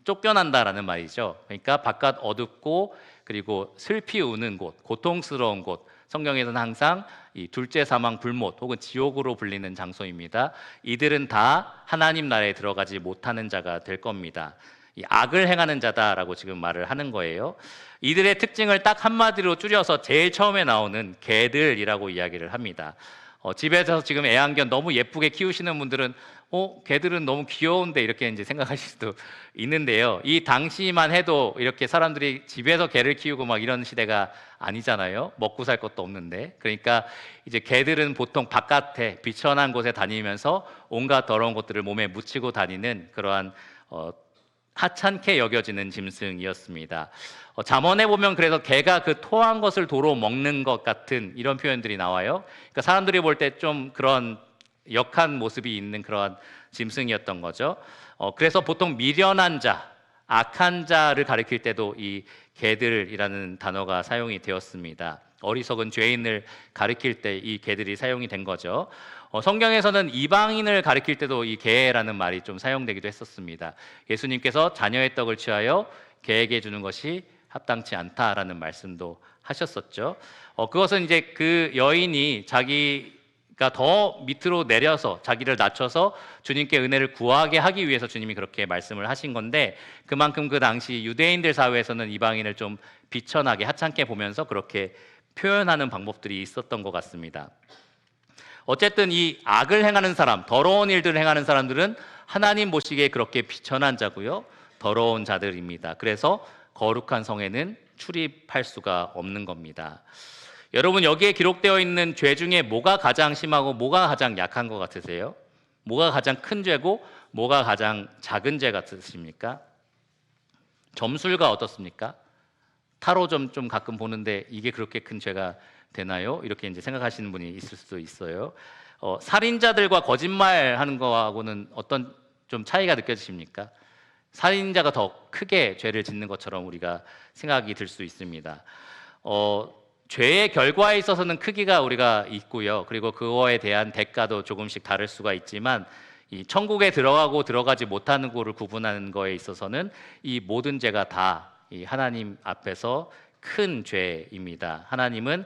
[SPEAKER 1] 쫓겨난다라는 말이죠. 그러니까 바깥 어둡고 그리고 슬피 우는 곳, 고통스러운 곳, 성경에서는 항상 이 둘째 사망 불못 혹은 지옥으로 불리는 장소입니다. 이들은 다 하나님 나라에 들어가지 못하는 자가 될 겁니다. 이 악을 행하는 자다라고 지금 말을 하는 거예요. 이들의 특징을 딱 한마디로 줄여서 제일 처음에 나오는 개들이라고 이야기를 합니다. 집에서 지금 애완견 너무 예쁘게 키우시는 분들은 개들은 너무 귀여운데 이렇게 이제 생각하실 수도 있는데요. 이 당시만 해도 이렇게 사람들이 집에서 개를 키우고 막 이런 시대가 아니잖아요. 먹고 살 것도 없는데. 그러니까 이제 개들은 보통 바깥에 비천한 곳에 다니면서 온갖 더러운 것들을 몸에 묻히고 다니는 그러한 하찮게 여겨지는 짐승이었습니다. 잠언에 보면 그래서 개가 그 토한 것을 도로 먹는 것 같은 이런 표현들이 나와요. 그러니까 사람들이 볼 때 좀 그런 역한 모습이 있는 그런 짐승이었던 거죠. 그래서 보통 미련한 자, 악한 자를 가리킬 때도 이 개들이라는 단어가 사용이 되었습니다. 어리석은 죄인을 가리킬 때 이 개들이 사용이 된 거죠. 성경에서는 이방인을 가리킬 때도 이 개라는 말이 좀 사용되기도 했었습니다. 예수님께서 자녀의 떡을 취하여 개에게 주는 것이 합당치 않다라는 말씀도 하셨었죠. 그것은 이제 그 여인이 자기가 더 밑으로 내려서 자기를 낮춰서 주님께 은혜를 구하게 하기 위해서 주님이 그렇게 말씀을 하신 건데, 그만큼 그 당시 유대인들 사회에서는 이방인을 좀 비천하게 하찮게 보면서 그렇게 표현하는 방법들이 있었던 것 같습니다. 어쨌든 이 악을 행하는 사람, 더러운 일들을 행하는 사람들은 하나님 보시기에 그렇게 비천한 자고요, 더러운 자들입니다. 그래서 거룩한 성에는 출입할 수가 없는 겁니다. 여러분, 여기에 기록되어 있는 죄 중에 뭐가 가장 심하고 뭐가 가장 약한 것 같으세요? 뭐가 가장 큰 죄고 뭐가 가장 작은 죄 같으십니까? 점술가 어떻습니까? 타로점 좀 가끔 보는데 이게 그렇게 큰 죄가 되나요? 이렇게 이제 생각하시는 분이 있을 수도 있어요. 살인자들과 거짓말하는 거하고는 어떤 좀 차이가 느껴지십니까? 살인자가 더 크게 죄를 짓는 것처럼 우리가 생각이 들 수 있습니다. 죄의 결과에 있어서는 크기가 우리가 있고요. 그리고 그거에 대한 대가도 조금씩 다를 수가 있지만, 이 천국에 들어가고 들어가지 못하는 곳을 구분하는 거에 있어서는 이 모든 죄가 다 이 하나님 앞에서 큰 죄입니다. 하나님은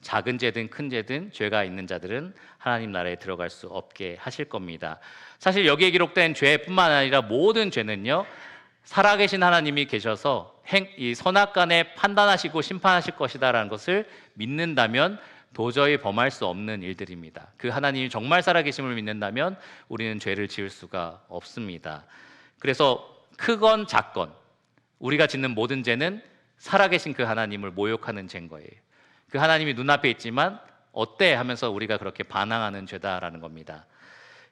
[SPEAKER 1] 작은 죄든 큰 죄든 죄가 있는 자들은 하나님 나라에 들어갈 수 없게 하실 겁니다. 사실 여기에 기록된 죄뿐만 아니라 모든 죄는요, 살아계신 하나님이 계셔서 이 선악간에 판단하시고 심판하실 것이다라는 것을 믿는다면 도저히 범할 수 없는 일들입니다. 그 하나님이 정말 살아계심을 믿는다면 우리는 죄를 지을 수가 없습니다. 그래서 크건 작건 우리가 짓는 모든 죄는 살아계신 그 하나님을 모욕하는 죄인 거예요. 그 하나님이 눈앞에 있지만 어때 하면서 우리가 그렇게 반항하는 죄다라는 겁니다.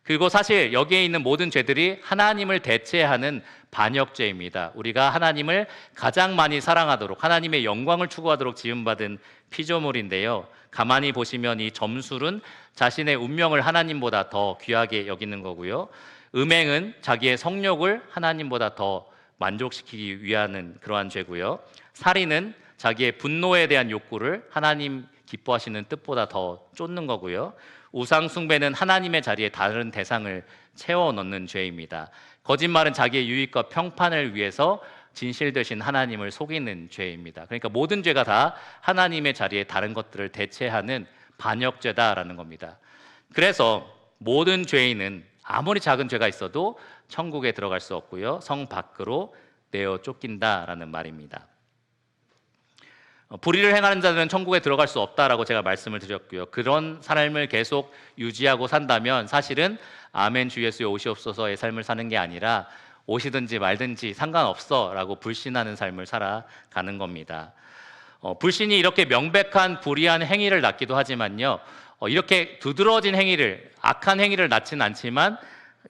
[SPEAKER 1] 그리고 사실 여기에 있는 모든 죄들이 하나님을 대체하는 반역죄입니다. 우리가 하나님을 가장 많이 사랑하도록, 하나님의 영광을 추구하도록 지음받은 피조물인데요, 가만히 보시면 이 점술은 자신의 운명을 하나님보다 더 귀하게 여기는 거고요, 음행은 자기의 성욕을 하나님보다 더 만족시키기 위한 그러한 죄고요, 살인은 자기의 분노에 대한 욕구를 하나님 기뻐하시는 뜻보다 더 쫓는 거고요, 우상 숭배는 하나님의 자리에 다른 대상을 채워 넣는 죄입니다. 거짓말은 자기의 유익과 평판을 위해서 진실 되신 하나님을 속이는 죄입니다. 그러니까 모든 죄가 다 하나님의 자리에 다른 것들을 대체하는 반역죄다라는 겁니다. 그래서 모든 죄인은 아무리 작은 죄가 있어도 천국에 들어갈 수 없고요, 성 밖으로 내어 쫓긴다라는 말입니다. 불의를 행하는 자들은 천국에 들어갈 수 없다라고 제가 말씀을 드렸고요, 그런 삶을 계속 유지하고 산다면 사실은 아멘 주 예수여 오시옵소서의 삶을 사는 게 아니라 오시든지 말든지 상관없어 라고 불신하는 삶을 살아가는 겁니다. 불신이 이렇게 명백한 불의한 행위를 낳기도 하지만요, 이렇게 두드러진 행위를, 악한 행위를 낳지는 않지만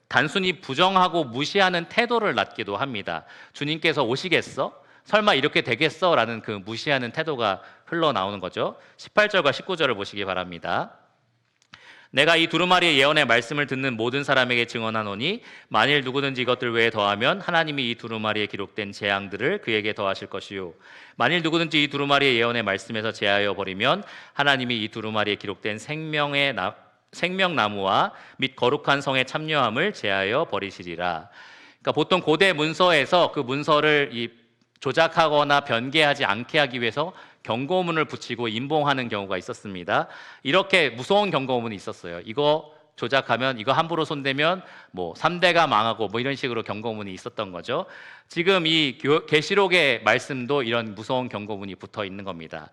[SPEAKER 1] 단순히 부정하고 무시하는 태도를 낳기도 합니다. 주님께서 오시겠어? 설마 이렇게 되겠어? 라는 그 무시하는 태도가 흘러나오는 거죠. 18절과 19절을 보시기 바랍니다. 내가 이 두루마리의 예언의 말씀을 듣는 모든 사람에게 증언하노니 만일 누구든지 이것들 외에 더하면 하나님이 이 두루마리에 기록된 재앙들을 그에게 더하실 것이요, 만일 누구든지 이 두루마리의 예언의 말씀에서 제하여 버리면 하나님이 이 두루마리에 기록된 생명나무와 및 거룩한 성의 참여함을 제하여 버리시리라. 그러니까 보통 고대 문서에서 그 문서를 조작하거나 변개하지 않게 하기 위해서 경고문을 붙이고 임봉하는 경우가 있었습니다. 이렇게 무서운 경고문이 있었어요. 이거 조작하면, 이거 함부로 손대면 3대가 망하고 이런 식으로 경고문이 있었던 거죠. 지금 이 계시록의 말씀도 이런 무서운 경고문이 붙어 있는 겁니다.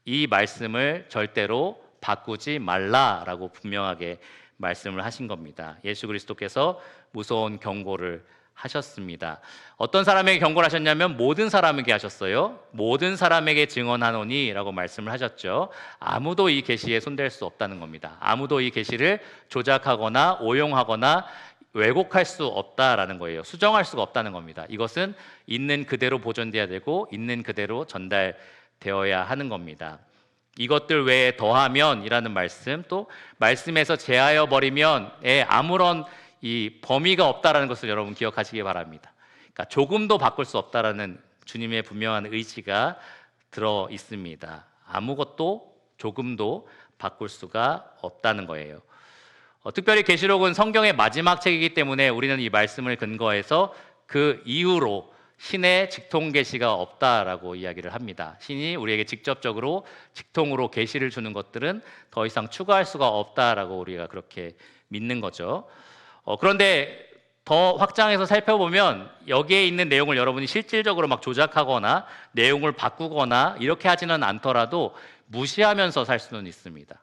[SPEAKER 1] 이 말씀을 절대로 바꾸지 말라라고 분명하게 말씀을 하신 겁니다. 예수 그리스도께서 무서운 경고를 하셨습니다. 어떤 사람에게 경고를 하셨냐면 모든 사람에게 하셨어요. 모든 사람에게 증언하노니 라고 말씀을 하셨죠. 아무도 이 계시에 손댈 수 없다는 겁니다. 아무도 이 계시를 조작하거나 오용하거나 왜곡할 수 없다라는 거예요. 수정할 수가 없다는 겁니다. 이것은 있는 그대로 보존돼야 되고 있는 그대로 전달되어야 하는 겁니다. 이것들 외에 더하면 이라는 말씀, 또 말씀에서 제하여 버리면에 아무런 이 범위가 없다라는 것을 여러분 기억하시기 바랍니다. 그러니까 조금도 바꿀 수 없다라는 주님의 분명한 의지가 들어 있습니다. 아무것도 조금도 바꿀 수가 없다는 거예요. 특별히 계시록은 성경의 마지막 책이기 때문에 우리는 이 말씀을 근거해서 그 이후로 신의 직통 계시가 없다라고 이야기를 합니다. 신이 우리에게 직접적으로 직통으로 계시를 주는 것들은 더 이상 추가할 수가 없다라고 우리가 그렇게 믿는 거죠. 그런데 더 확장해서 살펴보면 여기에 있는 내용을 여러분이 실질적으로 막 조작하거나 내용을 바꾸거나 이렇게 하지는 않더라도 무시하면서 살 수는 있습니다.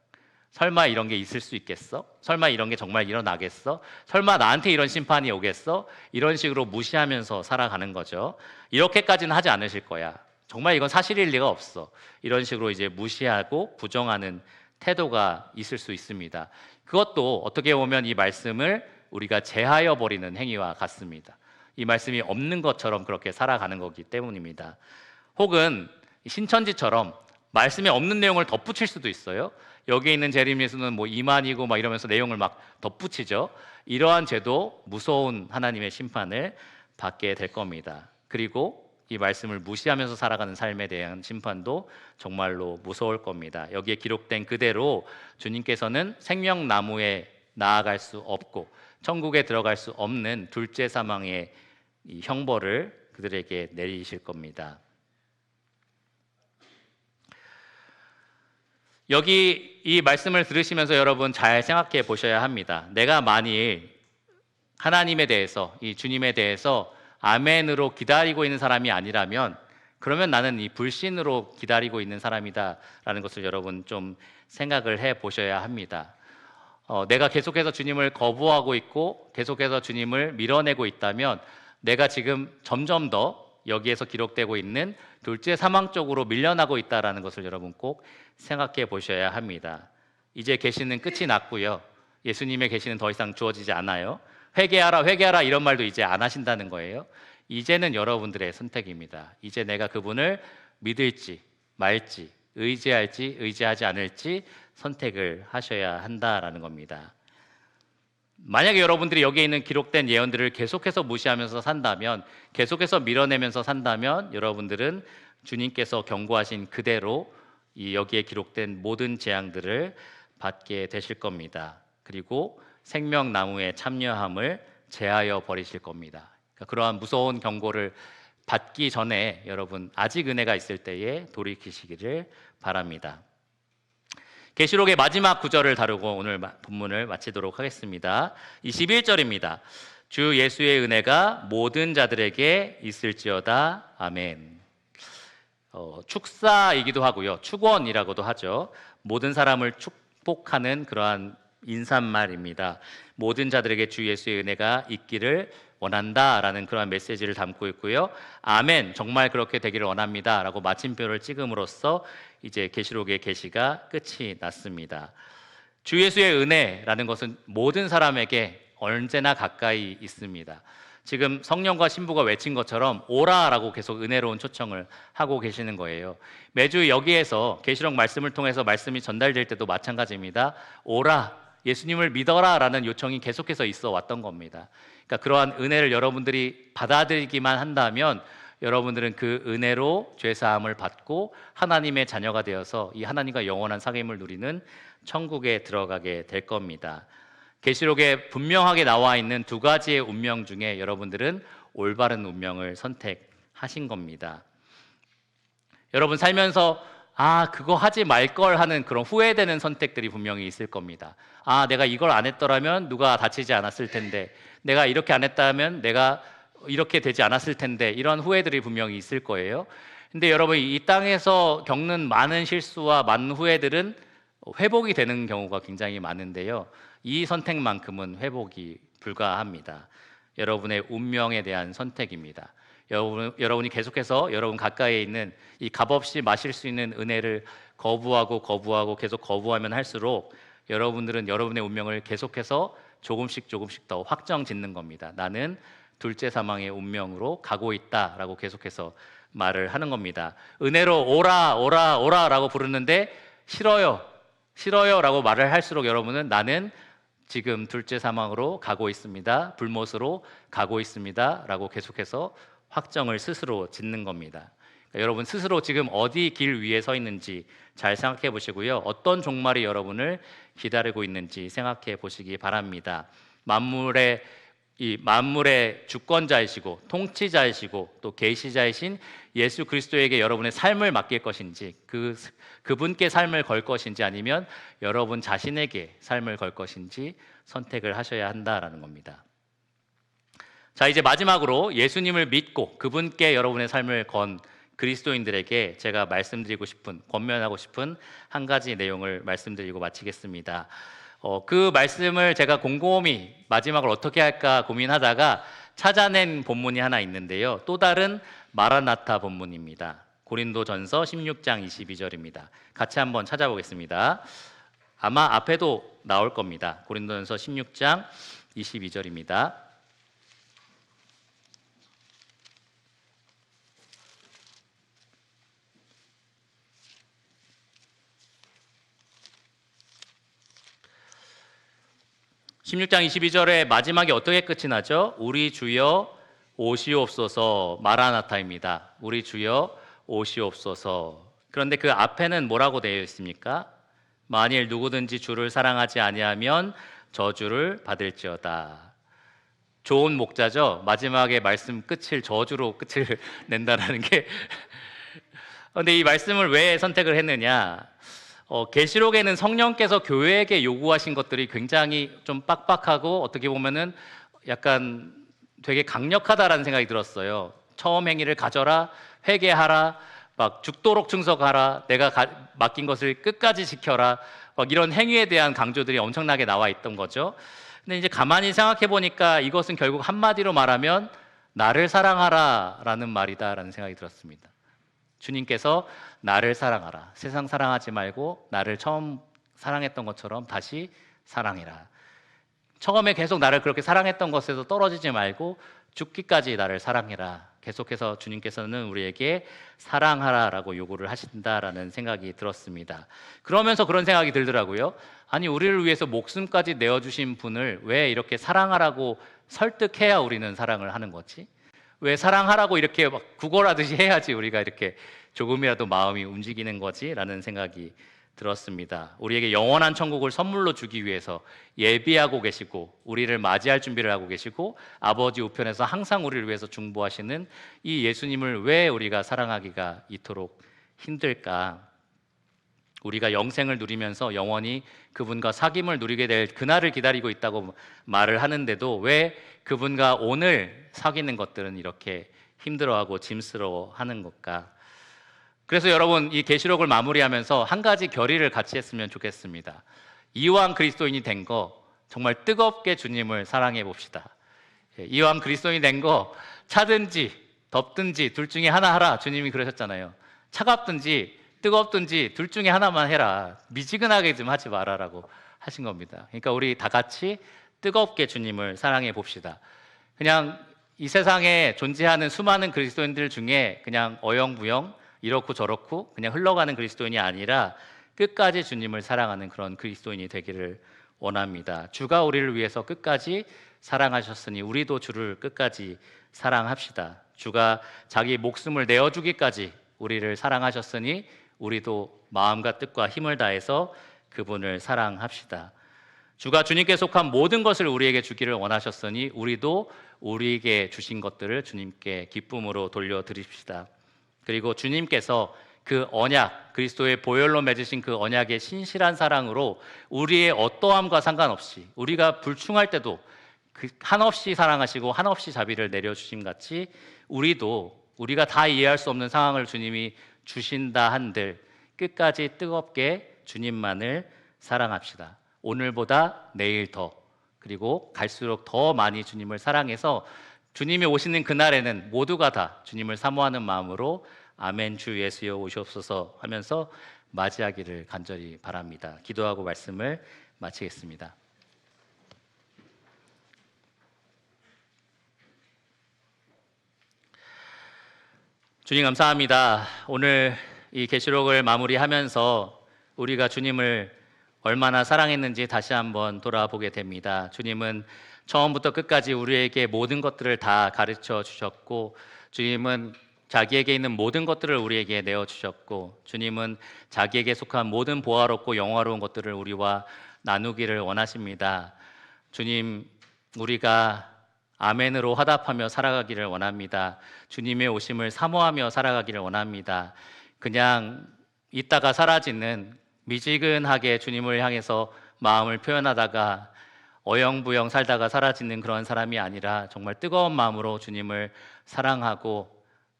[SPEAKER 1] 설마 이런 게 있을 수 있겠어? 설마 이런 게 정말 일어나겠어? 설마 나한테 이런 심판이 오겠어? 이런 식으로 무시하면서 살아가는 거죠. 이렇게까지는 하지 않으실 거야. 정말 이건 사실일 리가 없어. 이런 식으로 이제 무시하고 부정하는 태도가 있을 수 있습니다. 그것도 어떻게 보면 이 말씀을 우리가 제하여 버리는 행위와 같습니다. 이 말씀이 없는 것처럼 그렇게 살아가는 거기 때문입니다. 혹은 신천지처럼 말씀에 없는 내용을 덧붙일 수도 있어요. 여기에 있는 재림 예수는 뭐 이만이고 막 이러면서 내용을 막 덧붙이죠. 이러한 죄도 무서운 하나님의 심판을 받게 될 겁니다. 그리고 이 말씀을 무시하면서 살아가는 삶에 대한 심판도 정말로 무서울 겁니다. 여기에 기록된 그대로 주님께서는 생명나무에 나아갈 수 없고 천국에 들어갈 수 없는 둘째 사망의 이 형벌을 그들에게 내리실 겁니다. 여기 이 말씀을 들으시면서 여러분 잘 생각해 보셔야 합니다. 내가 만일 하나님에 대해서, 이 주님에 대해서 아멘으로 기다리고 있는 사람이 아니라면 그러면 나는 이 불신으로 기다리고 있는 사람이다라는 것을 여러분 좀 생각을 해 보셔야 합니다. 내가 계속해서 주님을 거부하고 있고 계속해서 주님을 밀어내고 있다면 내가 지금 점점 더 여기에서 기록되고 있는 둘째 사망 쪽으로 밀려나고 있다는 것을 여러분 꼭 생각해 보셔야 합니다. 이제 계시는 끝이 났고요. 예수님의 계시는 더 이상 주어지지 않아요. 회개하라 회개하라 이런 말도 이제 안 하신다는 거예요. 이제는 여러분들의 선택입니다. 이제 내가 그분을 믿을지 말지 의지할지 의지하지 않을지 선택을 하셔야 한다라는 겁니다. 만약에 여러분들이 여기에 있는 기록된 예언들을 계속해서 무시하면서 산다면, 계속해서 밀어내면서 산다면 여러분들은 주님께서 경고하신 그대로 이 여기에 기록된 모든 재앙들을 받게 되실 겁니다. 그리고 생명나무의 참여함을 제하여 버리실 겁니다. 그러니까 그러한 무서운 경고를 받기 전에 여러분 아직 은혜가 있을 때에 돌이키시기를 바랍니다. 계시록의 마지막 구절을 다루고 오늘 본문을 마치도록 하겠습니다. 21절입니다. 주 예수의 은혜가 모든 자들에게 있을지어다. 아멘. 축사이기도 하고요. 축원이라고도 하죠. 모든 사람을 축복하는 그러한 인사말입니다. 모든 자들에게 주 예수의 은혜가 있기를 원한다라는 그러한 메시지를 담고 있고요. 아멘, 정말 그렇게 되기를 원합니다라고 마침표를 찍음으로써 이제 계시록의 계시가 끝이 났습니다. 주 예수의 은혜라는 것은 모든 사람에게 언제나 가까이 있습니다. 지금 성령과 신부가 외친 것처럼 오라라고 계속 은혜로운 초청을 하고 계시는 거예요. 매주 여기에서 계시록 말씀을 통해서 말씀이 전달될 때도 마찬가지입니다. 오라, 예수님을 믿어라라는 요청이 계속해서 있어 왔던 겁니다. 그러니까 그러한 은혜를 여러분들이 받아들이기만 한다면 여러분들은 그 은혜로 죄사함을 받고 하나님의 자녀가 되어서 이 하나님과 영원한 사귐을 누리는 천국에 들어가게 될 겁니다. 계시록에 분명하게 나와 있는 두 가지의 운명 중에 여러분들은 올바른 운명을 선택하신 겁니다. 여러분 살면서 그거 하지 말 걸 하는 그런 후회되는 선택들이 분명히 있을 겁니다. 내가 이걸 안 했더라면 누가 다치지 않았을 텐데, 내가 이렇게 안 했다면 내가 이렇게 되지 않았을 텐데, 이런 후회들이 분명히 있을 거예요. 근데 여러분 이 땅에서 겪는 많은 실수와 많은 후회들은 회복이 되는 경우가 굉장히 많은데요. 이 선택만큼은 회복이 불가합니다. 여러분의 운명에 대한 선택입니다. 여러분이 계속해서 여러분 가까이에 있는 이 값없이 마실 수 있는 은혜를 거부하고 계속 거부하면 할수록 여러분들은 여러분의 운명을 계속해서 조금씩 더 확정 짓는 겁니다. 나는 둘째 사망의 운명으로 가고 있다라고 계속해서 말을 하는 겁니다. 은혜로 오라라고 부르는데 싫어요라고 말을 할수록 여러분은 나는 지금 둘째 사망으로 가고 있습니다. 불못으로 가고 있습니다라고 계속해서 확정을 스스로 짓는 겁니다. 그러니까 여러분 스스로 지금 어디 길 위에 서 있는지 잘 생각해 보시고요. 어떤 종말이 여러분을 기다리고 있는지 생각해 보시기 바랍니다. 만물의 이 만물의 주권자이시고 통치자이시고 또 계시자이신 예수 그리스도에게 여러분의 삶을 맡길 것인지, 그분께 삶을 걸 것인지, 아니면 여러분 자신에게 삶을 걸 것인지 선택을 하셔야 한다라는 겁니다. 자, 이제 마지막으로 예수님을 믿고 그분께 여러분의 삶을 건 그리스도인들에게 제가 권면하고 싶은 한 가지 내용을 말씀드리고 마치겠습니다. 그 말씀을 제가 곰곰이 마지막을 어떻게 할까 고민하다가 찾아낸 본문이 하나 있는데요. 또 다른 마라나타 본문입니다. 고린도전서 16장 22절입니다. 같이 한번 찾아보겠습니다. 아마 앞에도 나올 겁니다. 고린도전서 16장 22절입니다. (16장 22절의) 마지막이 어떻게 끝이 나죠? 우리 주여 오시옵소서. 마라나타입니다. 우리 주여 오시옵소서. 그런데 그 앞에는 뭐라고 되어 있습니까? 만일 누구든지 주를 사랑하지 아니하면 저주를 받을지어다. 좋은 목자죠. 마지막에 말씀 끝을 저주로 끝을 낸다라는 게. 그런데 이 말씀을 왜 선택을 했느냐? 계시록에는 성령께서 교회에게 요구하신 것들이 굉장히 좀 빡빡하고 어떻게 보면은 약간 되게 강력하다라는 생각이 들었어요. 처음 행위를 가져라, 회개하라, 막 죽도록 충성하라, 내가 맡긴 것을 끝까지 지켜라, 막 이런 행위에 대한 강조들이 엄청나게 나와 있던 거죠. 근데 이제 가만히 생각해 보니까 이것은 결국 한마디로 말하면 나를 사랑하라라는 말이다라는 생각이 들었습니다. 주님께서 나를 사랑하라. 세상 사랑하지 말고 나를 처음 사랑했던 것처럼 다시 사랑해라. 처음에 계속 나를 그렇게 사랑했던 것에서 떨어지지 말고 죽기까지 나를 사랑해라. 계속해서 주님께서는 우리에게 사랑하라라고 요구를 하신다라는 생각이 들었습니다. 그러면서 그런 생각이 들더라고요. 아니, 우리를 위해서 목숨까지 내어주신 분을 왜 이렇게 사랑하라고 설득해야 우리는 사랑을 하는 거지? 왜 사랑하라고 이렇게 막 구걸하듯이 해야지 우리가 이렇게 조금이라도 마음이 움직이는 거지? 라는 생각이 들었습니다. 우리에게 영원한 천국을 선물로 주기 위해서 예비하고 계시고 우리를 맞이할 준비를 하고 계시고 아버지 우편에서 항상 우리를 위해서 중보하시는 이 예수님을 왜 우리가 사랑하기가 이토록 힘들까? 우리가 영생을 누리면서 영원히 그분과 사귐을 누리게 될 그날을 기다리고 있다고 말을 하는데도 왜 그분과 오늘 사귀는 것들은 이렇게 힘들어하고 짐스러워하는 걸까? 그래서 여러분, 이 계시록을 마무리하면서 한 가지 결의를 같이 했으면 좋겠습니다. 이왕 그리스도인이 된 거 정말 뜨겁게 주님을 사랑해 봅시다. 이왕 그리스도인이 된 거 차든지 덥든지 둘 중에 하나 하라. 주님이 그러셨잖아요. 차갑든지 뜨겁든지 둘 중에 하나만 해라. 미지근하게 좀 하지 마라라고 하신 겁니다. 그러니까 우리 다 같이 뜨겁게 주님을 사랑해 봅시다. 그냥 이 세상에 존재하는 수많은 그리스도인들 중에 그냥 어영부영 이렇고 저렇고 그냥 흘러가는 그리스도인이 아니라 끝까지 주님을 사랑하는 그런 그리스도인이 되기를 원합니다. 주가 우리를 위해서 끝까지 사랑하셨으니 우리도 주를 끝까지 사랑합시다. 주가 자기 목숨을 내어주기까지 우리를 사랑하셨으니 우리도 마음과 뜻과 힘을 다해서 그분을 사랑합시다. 주가 주님께 속한 모든 것을 우리에게 주기를 원하셨으니 우리도 우리에게 주신 것들을 주님께 기쁨으로 돌려드립시다. 그리고 주님께서 그 언약, 그리스도의 보혈로 맺으신 그 언약의 신실한 사랑으로 우리의 어떠함과 상관없이 우리가 불충할 때도 그 한없이 사랑하시고 한없이 자비를 내려주신 같이 우리도 우리가 다 이해할 수 없는 상황을 주님이 주신다 한들 끝까지 뜨겁게 주님만을 사랑합시다. 오늘보다 내일 더, 그리고 갈수록 더 많이 주님을 사랑해서 주님이 오시는 그날에는 모두가 다 주님을 사모하는 마음으로 아멘 주 예수여 오시옵소서 하면서 맞이하기를 간절히 바랍니다. 기도하고 말씀을 마치겠습니다. 주님 감사합니다. 오늘 이 계시록을 마무리하면서 우리가 주님을 얼마나 사랑했는지 다시 한번 돌아보게 됩니다. 주님은 처음부터 끝까지 우리에게 모든 것들을 다 가르쳐 주셨고, 주님은 자기에게 있는 모든 것들을 우리에게 내어주셨고, 주님은 자기에게 속한 모든 보화롭고 영화로운 것들을 우리와 나누기를 원하십니다. 주님, 우리가 아멘으로 화답하며 살아가기를 원합니다. 주님의 오심을 사모하며 살아가기를 원합니다. 그냥 있다가 사라지는, 미지근하게 주님을 향해서 마음을 표현하다가 어영부영 살다가 사라지는 그런 사람이 아니라 정말 뜨거운 마음으로 주님을 사랑하고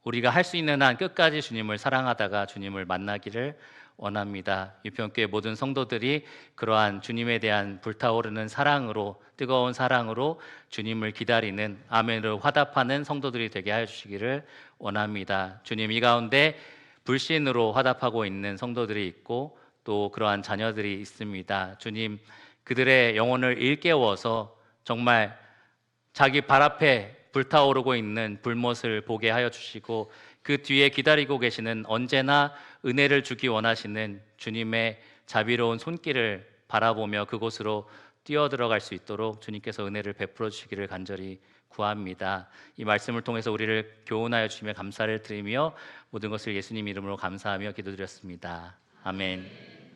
[SPEAKER 1] 우리가 할 수 있는 한 끝까지 주님을 사랑하다가 주님을 만나기를 원합니다. 유평교회 모든 성도들이 그러한 주님에 대한 불타오르는 사랑으로, 뜨거운 사랑으로 주님을 기다리는, 아멘으로 화답하는 성도들이 되게 하여 주시기를 원합니다. 주님, 이 가운데 불신으로 화답하고 있는 성도들이 있고 또 그러한 자녀들이 있습니다. 주님, 그들의 영혼을 일깨워서 정말 자기 발 앞에 불타오르고 있는 불못을 보게 하여 주시고 그 뒤에 기다리고 계시는, 언제나 은혜를 주기 원하시는 주님의 자비로운 손길을 바라보며 그곳으로 뛰어들어갈 수 있도록 주님께서 은혜를 베풀어 주시기를 간절히 구합니다. 이 말씀을 통해서 우리를 교훈하여 주시며 감사를 드리며 모든 것을 예수님 이름으로 감사하며 기도드렸습니다. 아멘.